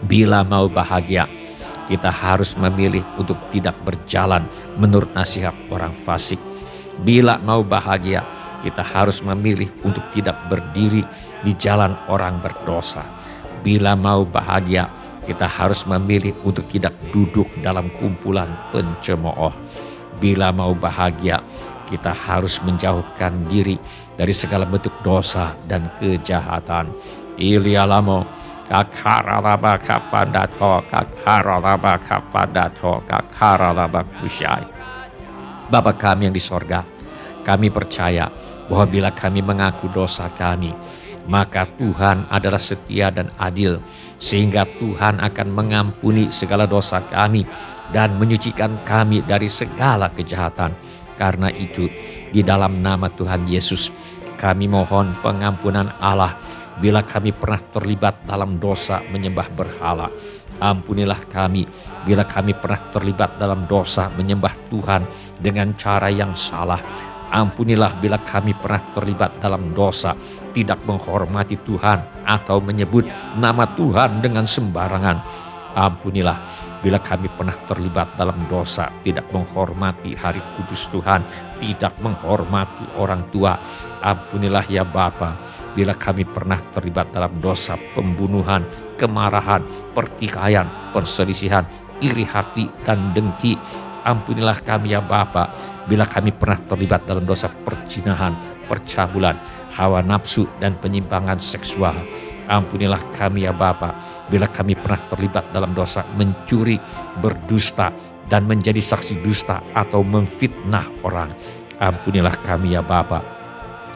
Bila mau bahagia, kita harus memilih untuk tidak berjalan menurut nasihat orang fasik. Bila mau bahagia, kita harus memilih untuk tidak berdiri di jalan orang berdosa. Bila mau bahagia, kita harus memilih untuk tidak duduk dalam kumpulan pencemooh. Bila mau bahagia, kita harus menjauhkan diri dari segala bentuk dosa dan kejahatan. Ilialamo kakharalaba kapadato kakharalaba kapadato kakharalaba kusyai. Bapa kami yang di sorga, kami percaya bahwa bila kami mengaku dosa kami, maka Tuhan adalah setia dan adil, sehingga Tuhan akan mengampuni segala dosa kami dan menyucikan kami dari segala kejahatan. Karena itu, di dalam nama Tuhan Yesus, kami mohon pengampunan Allah bila kami pernah terlibat dalam dosa menyembah berhala. Ampunilah kami bila kami pernah terlibat dalam dosa menyembah Tuhan dengan cara yang salah. Ampunilah bila kami pernah terlibat dalam dosa tidak menghormati Tuhan atau menyebut nama Tuhan dengan sembarangan. Ampunilah bila kami pernah terlibat dalam dosa tidak menghormati hari kudus Tuhan, tidak menghormati orang tua. Ampunilah ya Bapa bila kami pernah terlibat dalam dosa pembunuhan, kemarahan, pertikaian, perselisihan, iri hati dan dengki. Ampunilah kami ya Bapa bila kami pernah terlibat dalam dosa perzinahan, percabulan, hawa nafsu dan penyimpangan seksual. Ampunilah kami ya Bapa bila kami pernah terlibat dalam dosa mencuri, berdusta, dan menjadi saksi dusta atau memfitnah orang. Ampunilah kami ya Bapa,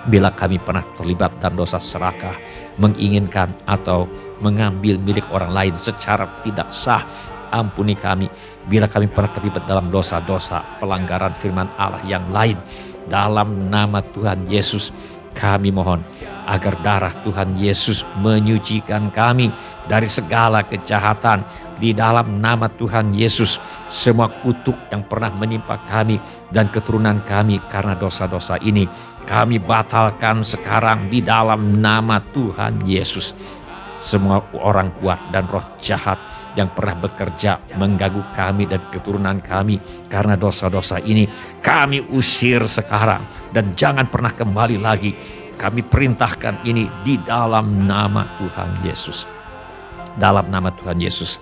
bila kami pernah terlibat dalam dosa serakah, menginginkan atau mengambil milik orang lain secara tidak sah. Ampuni kami bila kami pernah terlibat dalam dosa-dosa pelanggaran firman Allah yang lain. Dalam nama Tuhan Yesus, kami mohon agar darah Tuhan Yesus menyucikan kami dari segala kejahatan. Di dalam nama Tuhan Yesus, semua kutuk yang pernah menimpa kami dan keturunan kami karena dosa-dosa ini, kami batalkan sekarang di dalam nama Tuhan Yesus. Semua orang kuat dan roh jahat yang pernah bekerja mengganggu kami dan keturunan kami karena dosa-dosa ini, kami usir sekarang dan jangan pernah kembali lagi. Kami perintahkan ini di dalam nama Tuhan Yesus. Dalam nama Tuhan Yesus,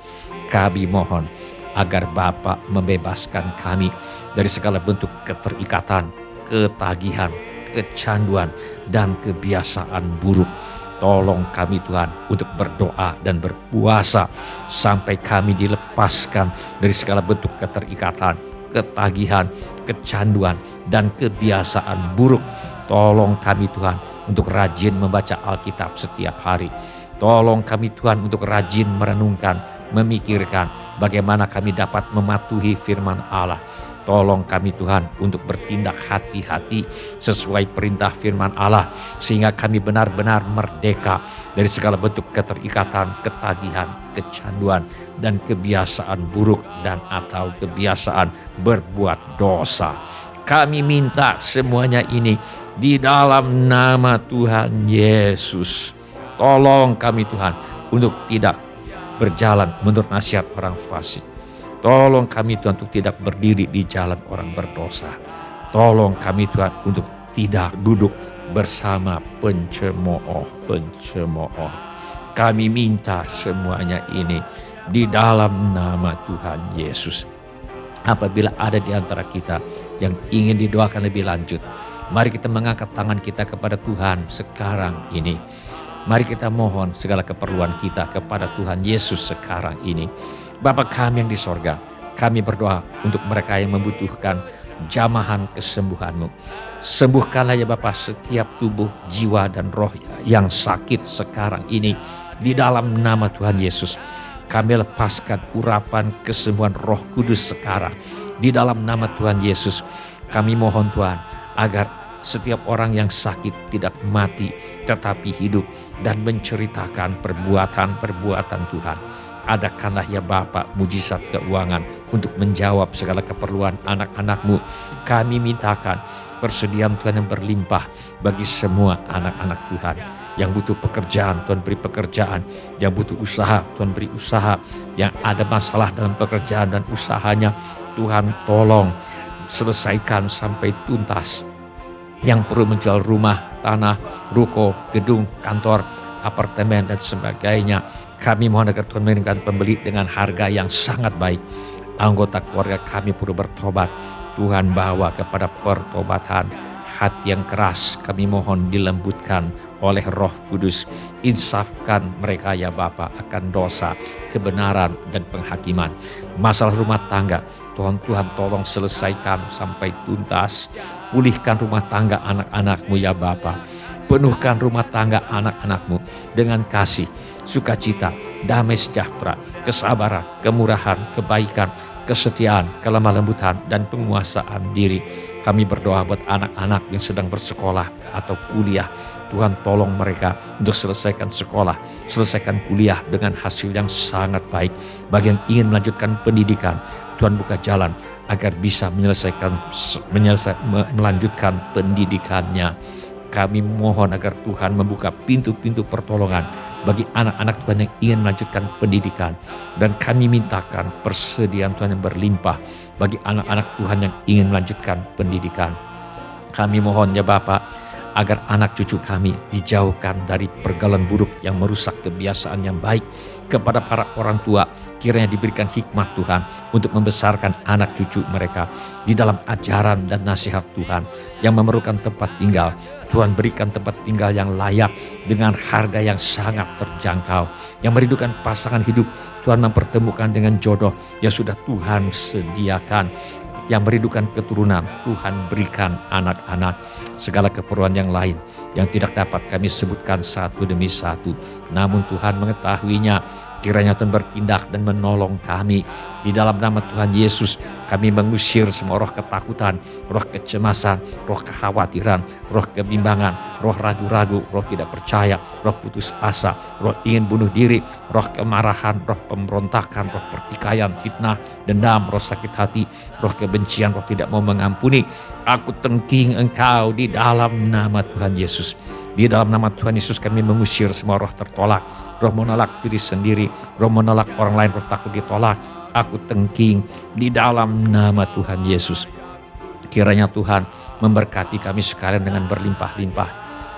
kami mohon agar Bapa membebaskan kami dari segala bentuk keterikatan, ketagihan, kecanduan, dan kebiasaan buruk. Tolong kami Tuhan untuk berdoa dan berpuasa sampai kami dilepaskan dari segala bentuk keterikatan, ketagihan, kecanduan, dan kebiasaan buruk. Tolong kami Tuhan untuk rajin membaca Alkitab setiap hari. Tolong kami Tuhan untuk rajin merenungkan, memikirkan bagaimana kami dapat mematuhi firman Allah. Tolong kami Tuhan untuk bertindak hati-hati sesuai perintah firman Allah, sehingga kami benar-benar merdeka dari segala bentuk keterikatan, ketagihan, kecanduan, dan kebiasaan buruk dan atau kebiasaan berbuat dosa. Kami minta semuanya ini di dalam nama Tuhan Yesus. Tolong kami Tuhan untuk tidak berjalan menurut nasihat orang fasik. Tolong kami Tuhan untuk tidak berdiri di jalan orang berdosa. Tolong kami Tuhan untuk tidak duduk bersama pencemooh. Kami minta semuanya ini di dalam nama Tuhan Yesus. Apabila ada di antara kita yang ingin didoakan lebih lanjut, mari kita mengangkat tangan kita kepada Tuhan sekarang ini. Mari kita mohon segala keperluan kita kepada Tuhan Yesus sekarang ini. Bapa kami yang di sorga, kami berdoa untuk mereka yang membutuhkan jamahan kesembuhan-Mu. Sembuhkanlah ya Bapa setiap tubuh, jiwa, dan roh yang sakit sekarang ini. Di dalam nama Tuhan Yesus, kami lepaskan urapan kesembuhan Roh Kudus sekarang. Di dalam nama Tuhan Yesus, kami mohon Tuhan agar setiap orang yang sakit tidak mati tetapi hidup dan menceritakan perbuatan-perbuatan Tuhan. Adakanlah ya Bapa mujizat keuangan untuk menjawab segala keperluan anak-anak-Mu. Kami mintakan persediaan Tuhan yang berlimpah bagi semua anak-anak Tuhan. Yang butuh pekerjaan, Tuhan beri pekerjaan. Yang butuh usaha, Tuhan beri usaha. Yang ada masalah dalam pekerjaan dan usahanya, Tuhan tolong selesaikan sampai tuntas. Yang perlu menjual rumah, tanah, ruko, gedung, kantor, apartemen, dan sebagainya, kami mohon agar Tuhan mengirimkan pembeli dengan harga yang sangat baik. Anggota keluarga kami perlu bertobat. Tuhan bawa kepada pertobatan. Hati yang keras kami mohon dilembutkan oleh Roh Kudus. Insafkan mereka ya Bapa akan dosa, kebenaran, dan penghakiman. Masalah rumah tangga, Tuhan tolong selesaikan sampai tuntas. Pulihkan rumah tangga anak-anak-Mu ya Bapa. Penuhkan rumah tangga anak-anak-Mu dengan kasih, sukacita, damai sejahtera, kesabaran, kemurahan, kebaikan, kesetiaan, kelemah lembutan, dan penguasaan diri. Kami berdoa buat anak-anak yang sedang bersekolah atau kuliah. Tuhan tolong mereka untuk selesaikan sekolah, selesaikan kuliah dengan hasil yang sangat baik. Bagi yang ingin melanjutkan pendidikan, Tuhan buka jalan agar bisa melanjutkan pendidikannya. Kami mohon agar Tuhan membuka pintu-pintu pertolongan bagi anak-anak Tuhan yang ingin melanjutkan pendidikan. Dan kami mintakan persediaan Tuhan yang berlimpah bagi anak-anak Tuhan yang ingin melanjutkan pendidikan. Kami mohon ya Bapa agar anak cucu kami dijauhkan dari pergaulan buruk yang merusak kebiasaan yang baik. Kepada para orang tua, kiranya diberikan hikmat Tuhan untuk membesarkan anak cucu mereka di dalam ajaran dan nasihat Tuhan. Yang memerlukan tempat tinggal, Tuhan berikan tempat tinggal yang layak dengan harga yang sangat terjangkau. Yang merindukan pasangan hidup, Tuhan mempertemukan dengan jodoh yang sudah Tuhan sediakan. Yang merindukan keturunan, Tuhan berikan anak-anak. Segala keperluan yang lain yang tidak dapat kami sebutkan satu demi satu, namun Tuhan mengetahuinya. Kiranya Tuhan bertindak dan menolong kami. Di dalam nama Tuhan Yesus, kami mengusir semua roh ketakutan, roh kecemasan, roh kekhawatiran, roh kebimbangan, roh ragu-ragu, roh tidak percaya, roh putus asa, roh ingin bunuh diri, roh kemarahan, roh pemberontakan, roh pertikaian, fitnah, dendam, roh sakit hati, roh kebencian, roh tidak mau mengampuni. Aku tengking engkau di dalam nama Tuhan Yesus. Di dalam nama Tuhan Yesus kami mengusir semua roh tertolak, roh menolak diri sendiri, roh menolak orang lain, roh takut ditolak. Aku tengking di dalam nama Tuhan Yesus. Kiranya Tuhan memberkati kami sekalian dengan berlimpah-limpah.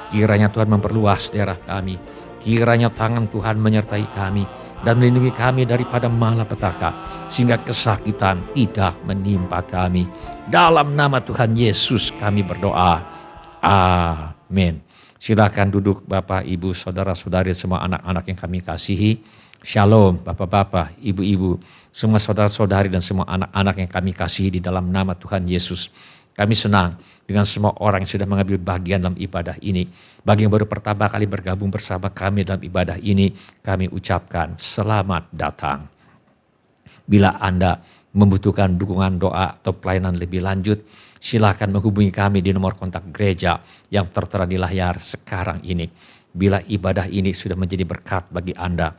Kiranya Tuhan memperluas daerah kami. Kiranya tangan Tuhan menyertai kami dan melindungi kami daripada malapetaka, sehingga kesakitan tidak menimpa kami. Dalam nama Tuhan Yesus kami berdoa. Amin. Silakan duduk Bapak, Ibu, Saudara-saudari, semua anak-anak yang kami kasihi. Shalom Bapak-bapak, Ibu-ibu, semua saudara-saudari dan semua anak-anak yang kami kasihi di dalam nama Tuhan Yesus. Kami senang dengan semua orang yang sudah mengambil bagian dalam ibadah ini. Bagi yang baru pertama kali bergabung bersama kami dalam ibadah ini, kami ucapkan selamat datang. Bila Anda membutuhkan dukungan doa atau pelayanan lebih lanjut, silakan menghubungi kami di nomor kontak gereja yang tertera di layar sekarang ini. Bila ibadah ini sudah menjadi berkat bagi Anda,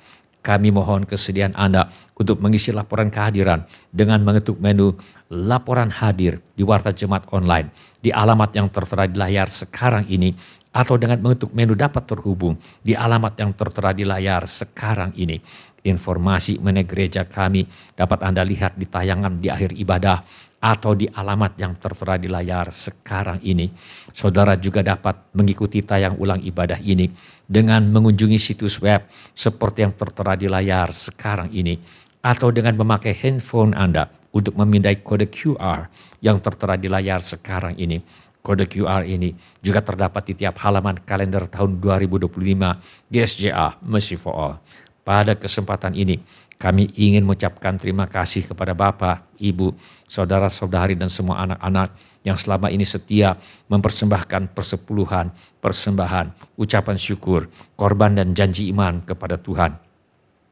kami mohon kesediaan Anda untuk mengisi laporan kehadiran dengan mengetuk menu laporan hadir di Warta Jemaat Online di alamat yang tertera di layar sekarang ini, atau dengan mengetuk menu dapat terhubung di alamat yang tertera di layar sekarang ini. Informasi mengenai gereja kami dapat Anda lihat di tayangan di akhir ibadah atau di alamat yang tertera di layar sekarang ini. Saudara juga dapat mengikuti tayang ulang ibadah ini dengan mengunjungi situs web seperti yang tertera di layar sekarang ini, atau dengan memakai handphone Anda untuk memindai kode QR yang tertera di layar sekarang ini. Kode QR ini juga terdapat di tiap halaman kalender tahun 2025 GSJA Mercy for All. Pada kesempatan ini, kami ingin mengucapkan terima kasih kepada Bapak, Ibu, Saudara-saudari dan semua anak-anak yang selama ini setia mempersembahkan persepuluhan, persembahan, ucapan syukur, korban dan janji iman kepada Tuhan.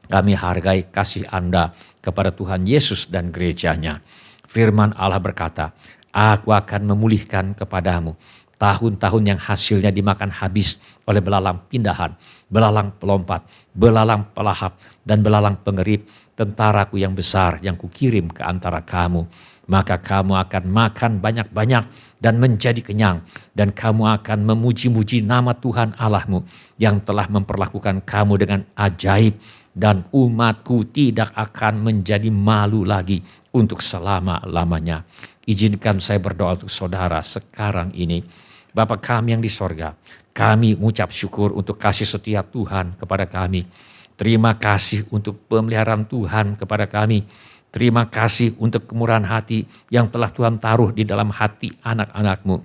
Kami hargai kasih Anda kepada Tuhan Yesus dan gerejanya. Firman Allah berkata, Aku akan memulihkan kepadamu tahun-tahun yang hasilnya dimakan habis oleh belalang pindahan, belalang pelompat, belalang pelahap, dan belalang pengerip, tentaraku yang besar yang kukirim ke antara kamu. Maka kamu akan makan banyak-banyak dan menjadi kenyang, dan kamu akan memuji-muji nama Tuhan Allahmu yang telah memperlakukan kamu dengan ajaib, dan umatku tidak akan menjadi malu lagi untuk selama-lamanya. Izinkan saya berdoa untuk saudara sekarang ini. Bapa kami yang di sorga, kami mengucap syukur untuk kasih setia Tuhan kepada kami. Terima kasih untuk pemeliharaan Tuhan kepada kami. Terima kasih untuk kemurahan hati yang telah Tuhan taruh di dalam hati anak-anak-Mu.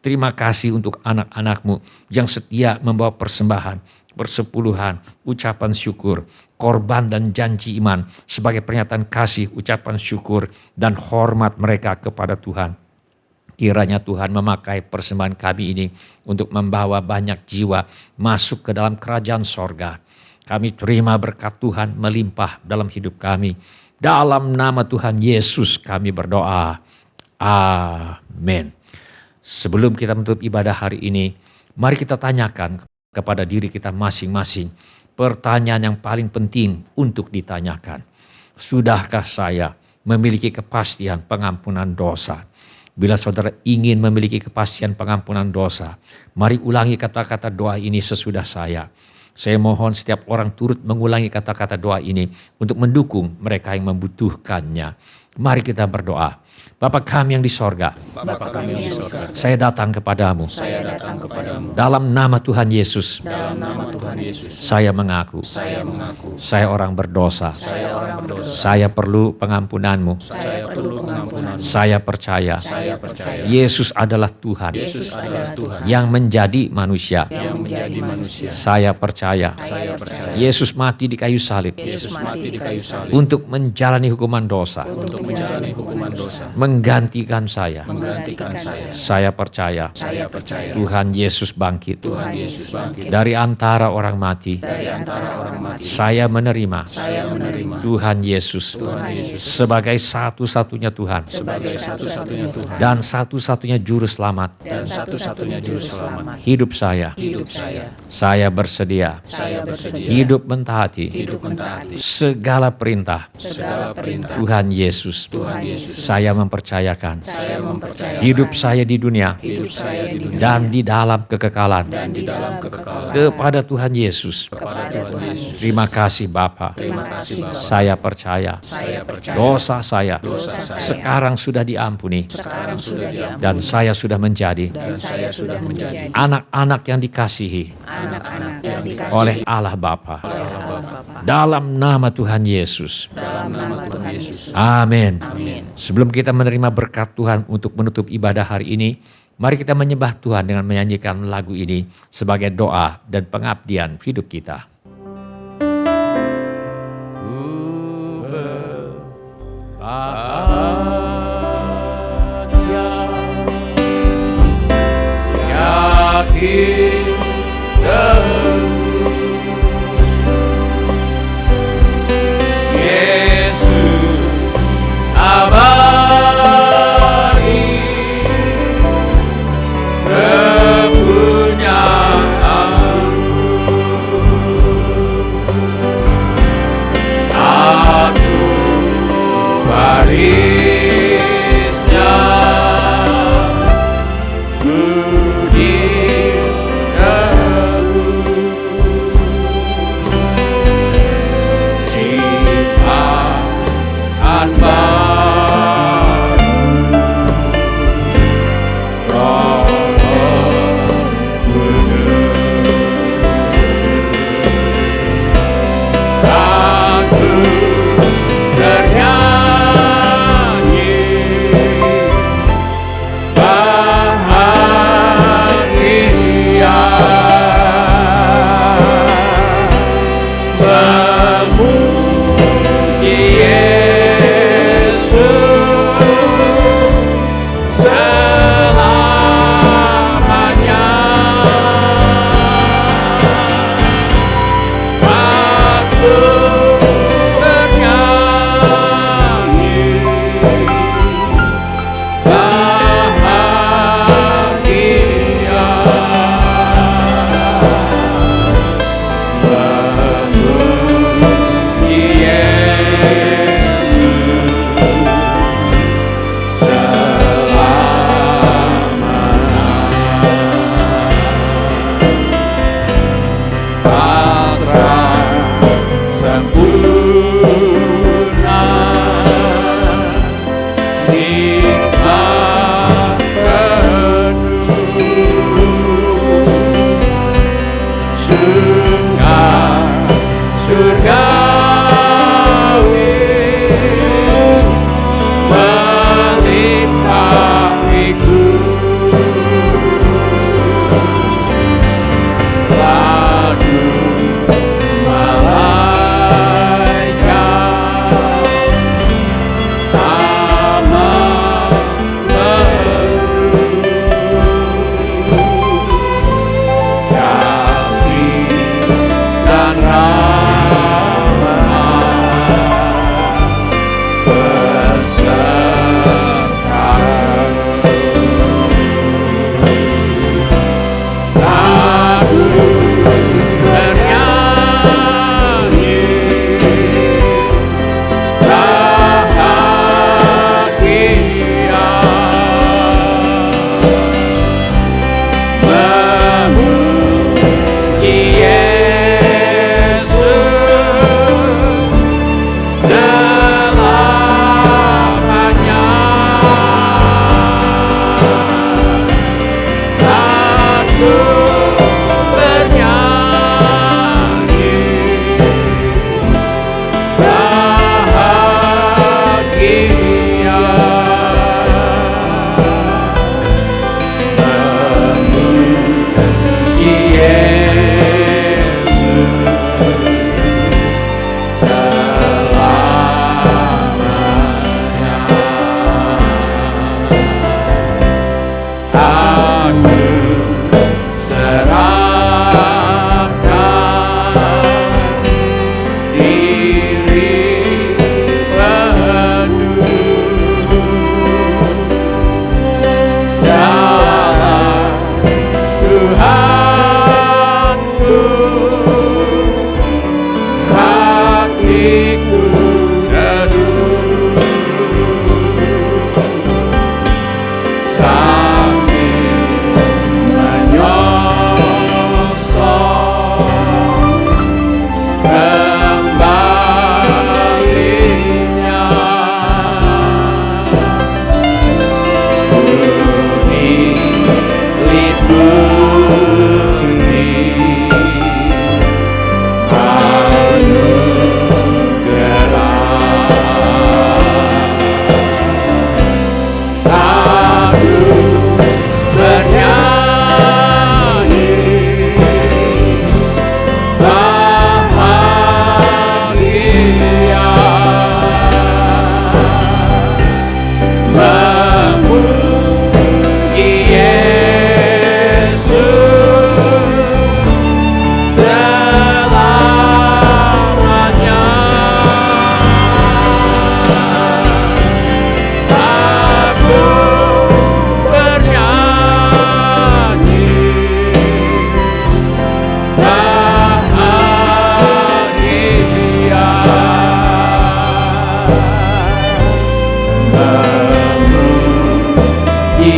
Terima kasih untuk anak-anak-Mu yang setia membawa persembahan, persepuluhan, ucapan syukur, korban dan janji iman sebagai pernyataan kasih, ucapan syukur dan hormat mereka kepada Tuhan. Kiranya Tuhan memakai persembahan kami ini untuk membawa banyak jiwa masuk ke dalam kerajaan sorga. Kami terima berkat Tuhan melimpah dalam hidup kami. Dalam nama Tuhan Yesus kami berdoa. Amin. Sebelum kita menutup ibadah hari ini, mari kita tanyakan kepada diri kita masing-masing pertanyaan yang paling penting untuk ditanyakan. Sudahkah saya memiliki kepastian pengampunan dosa? Bila saudara ingin memiliki kepastian pengampunan dosa, mari ulangi kata-kata doa ini sesudah saya. Saya mohon setiap orang turut mengulangi kata-kata doa ini untuk mendukung mereka yang membutuhkannya. Mari kita berdoa. Bapa kami yang di sorga, Bapa kami yang di surga, saya datang kepadamu. saya datang kepadamu. Dalam nama Tuhan Yesus, Dalam nama Tuhan Yesus, saya mengaku, saya mengaku, saya orang berdosa. saya orang berdosa. Saya perlu pengampunan-Mu. Saya perlu pengampunan. Saya percaya, Saya percaya Yesus adalah Tuhan Yesus adalah Tuhan yang menjadi manusia. yang menjadi manusia. Saya percaya, Saya percaya Yesus mati di kayu salib Yesus mati di kayu salib untuk menjalani hukuman dosa, untuk menjalani hukuman dosa, menggantikan saya. menggantikan saya. Saya percaya, Saya percaya Tuhan Yesus bangkit Tuhan Yesus bangkit dari antara orang mati. dari antara orang mati. Saya menerima Saya menerima Tuhan Yesus sebagai satu-satunya Tuhan sebagai satu-satunya Tuhan dan satu-satunya juru selamat dan satu-satunya juru selamat hidup saya. hidup saya. Saya bersedia Saya bersedia hidup mentaati hidup mentaati segala perintah segala perintah Tuhan Yesus. Tuhan Yesus. Saya mempercayakan Saya mempercayai hidup saya di dunia hidup saya di dunia dan di dalam kekekalan dan di dalam kekekalan kepada Tuhan Yesus. kepada Tuhan Yesus. Terima kasih Bapa. Terima kasih Bapa. Saya percaya Saya percaya dosa saya saya sekarang sudah diampuni sekarang sudah diampuni dan saya sudah menjadi dan saya sudah menjadi anak-anak yang dikasihi anak-anak yang dikasihi oleh Allah Bapa. oleh Allah Bapa. Dalam nama Tuhan Yesus. Dalam nama Tuhan Yesus. Amin. Amin. Sebelum kita menerima berkat Tuhan untuk menutup ibadah hari ini, mari kita menyembah Tuhan dengan menyanyikan lagu ini sebagai doa dan pengabdian hidup kita.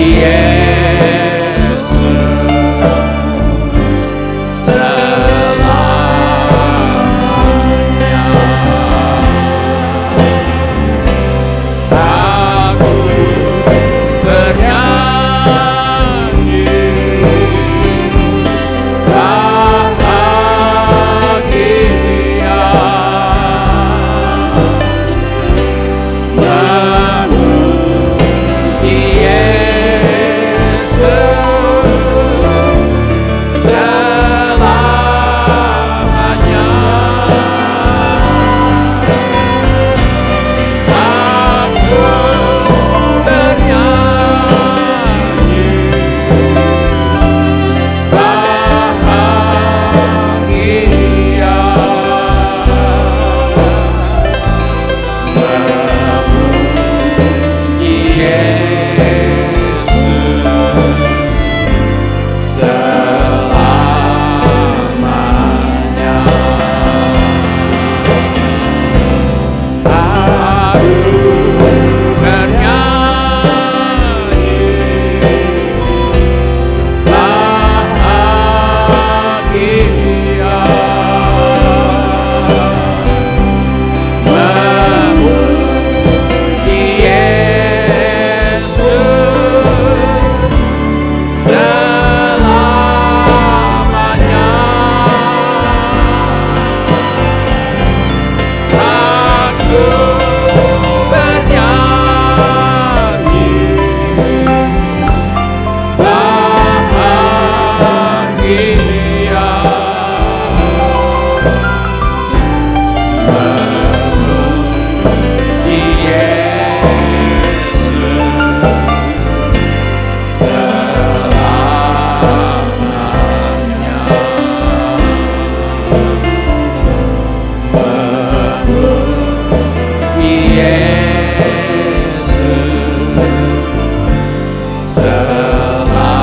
Yesus selamanya. Aku bernyanyi bahagia memuji Yesus selamanya. Aku bernyanyi bahagia memuji Yesus selamanya. Aku bernyanyi bahagia memuji Yesus selamanya. Aku bernyanyi bahagia memuji Yesus selamanya. Memuji Yesus selamanya.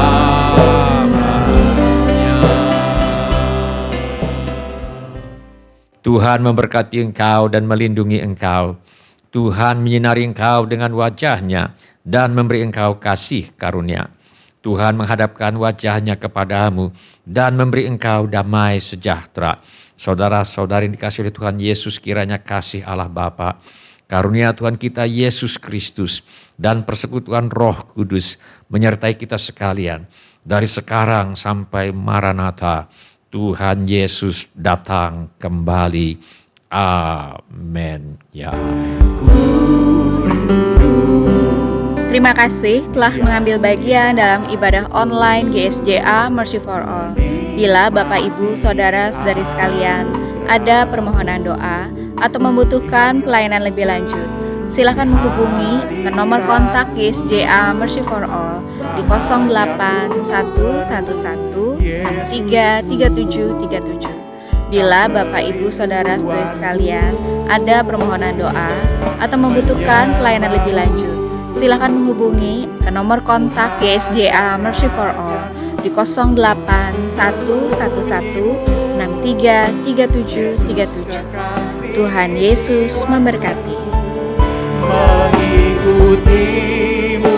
Tuhan memberkati engkau dan melindungi engkau. Tuhan menyinari engkau dengan wajah-Nya dan memberi engkau kasih karunia. Tuhan menghadapkan wajah-Nya kepadamu dan memberi engkau damai sejahtera. Saudara-saudari dikasihi oleh Tuhan Yesus, kiranya kasih Allah Bapa, karunia Tuhan kita Yesus Kristus, dan persekutuan Roh Kudus menyertai kita sekalian dari sekarang sampai Maranatha. Tuhan Yesus datang kembali. Amin. Ya. Terima kasih telah mengambil bagian dalam ibadah online GSJA Mercy for All. Bila Bapak Ibu Saudara-saudari sekalian ada permohonan doa atau membutuhkan pelayanan lebih lanjut, silakan menghubungi ke nomor kontak GSJA Mercy for All di 08111633737. Bila Bapak Ibu Saudara-saudari sekalian ada permohonan doa atau membutuhkan pelayanan lebih lanjut, silakan menghubungi ke nomor kontak GSJA Mercy for All di 08111633737. Tuhan Yesus memberkati. Mengikutimu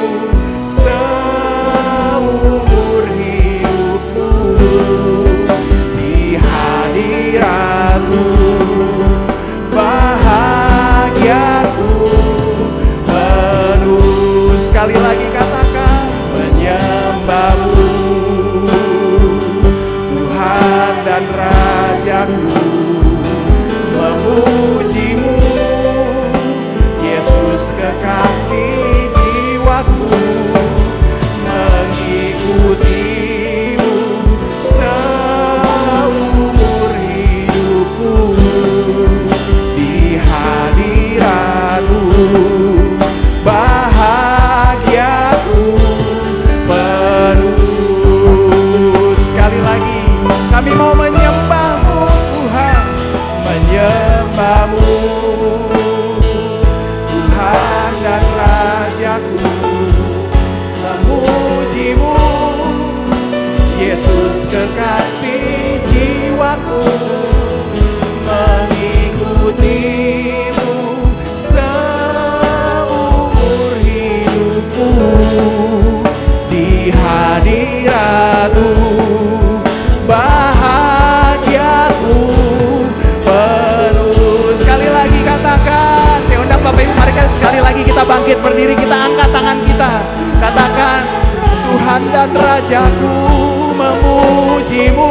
seumur hidupku, di hadiratmu bahagiaku penuh. Sekali lagi katakan, menyembahmu Tuhan dan Rajaku, memujimu Yesus kekasih jiwaku, mengikutimu seumur hidupku, di hadiratmu bahagiaku penuh. Sekali lagi, kami mau menyembahmu Tuhan, menyembahmu Tuhan dan Rajaku, memujimu Yesus kekasih jiwaku, mengikutimu seumur hidupku, bangkit berdiri, kita angkat tangan kita. Katakan, Tuhan dan Rajaku memuji-Mu.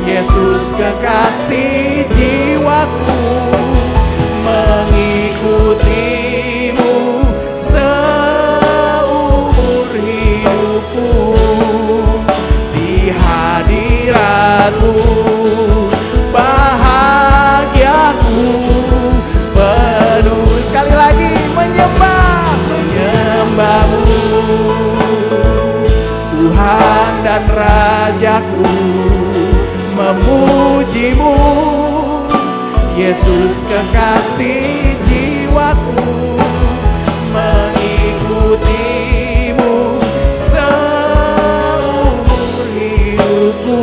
Yesus kekasih jiwaku, mengikuti-Mu seumur hidupku. Di hadirat-Mu bahagiaku penuh. Sekali lagi, menyembah-Mu. Tuhan dan Rajaku memuji-Mu. Yesus kekasih jiwaku, mengikuti-Mu seumur hidupku.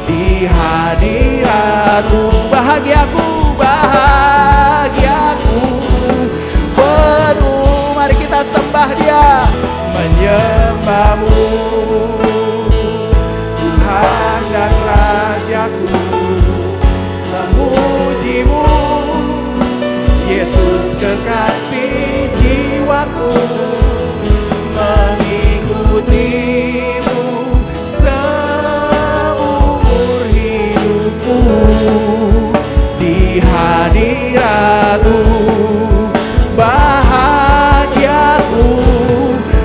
Di hadirat-Mu bahagiaku, bahagiaku penuh. Mari kita sembah Dia, menyembah-Mu. Tuhan dan Rajaku memuji-Mu. Yesus kekasih jiwaku, mengikuti-Mu seumur hidupku. Di hadirat-Mu bahagiaku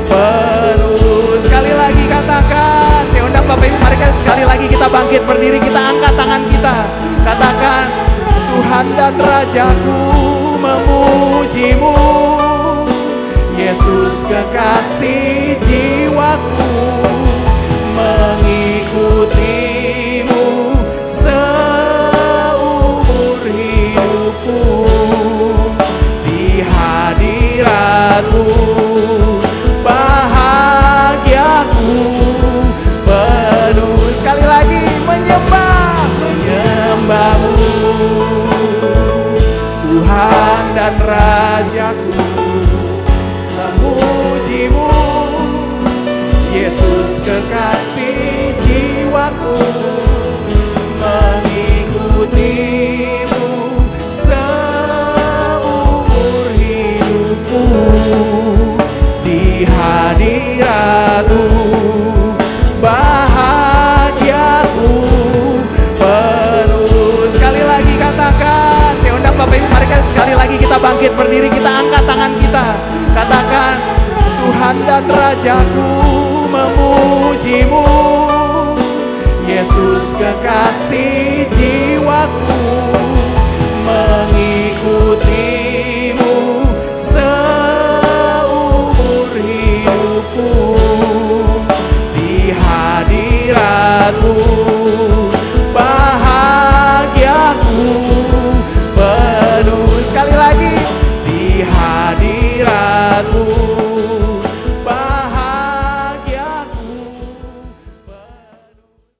penuh. Sekali lagi katakan, saya undang Bapak Ibu, mari sekali lagi kita bangkit berdiri, kita angkat tangan kita. Katakan, Tuhan dan Rajaku memuji-Mu. Yesus kekasih jiwaku, mengikuti-Mu seumur hidupku. Di hadirat-Mu bahagiaku penuh. Sekali lagi, menyembah-Mu. Tuhan dan Rajaku memuji-Mu. Yesus kekasih jiwaku, mengikuti-Mu seumur hidupku. Di hadirat-Mu bahagiaku penuh. Sekali lagi katakan, saya undang Bapak Ibu, mari sekali lagi kita bangkit berdiri, kita angkat tangan kita. Katakan, Tuhan dan Rajaku memuji-Mu. Yesus kekasih jiwaku, mengikuti-Mu seumur hidupku.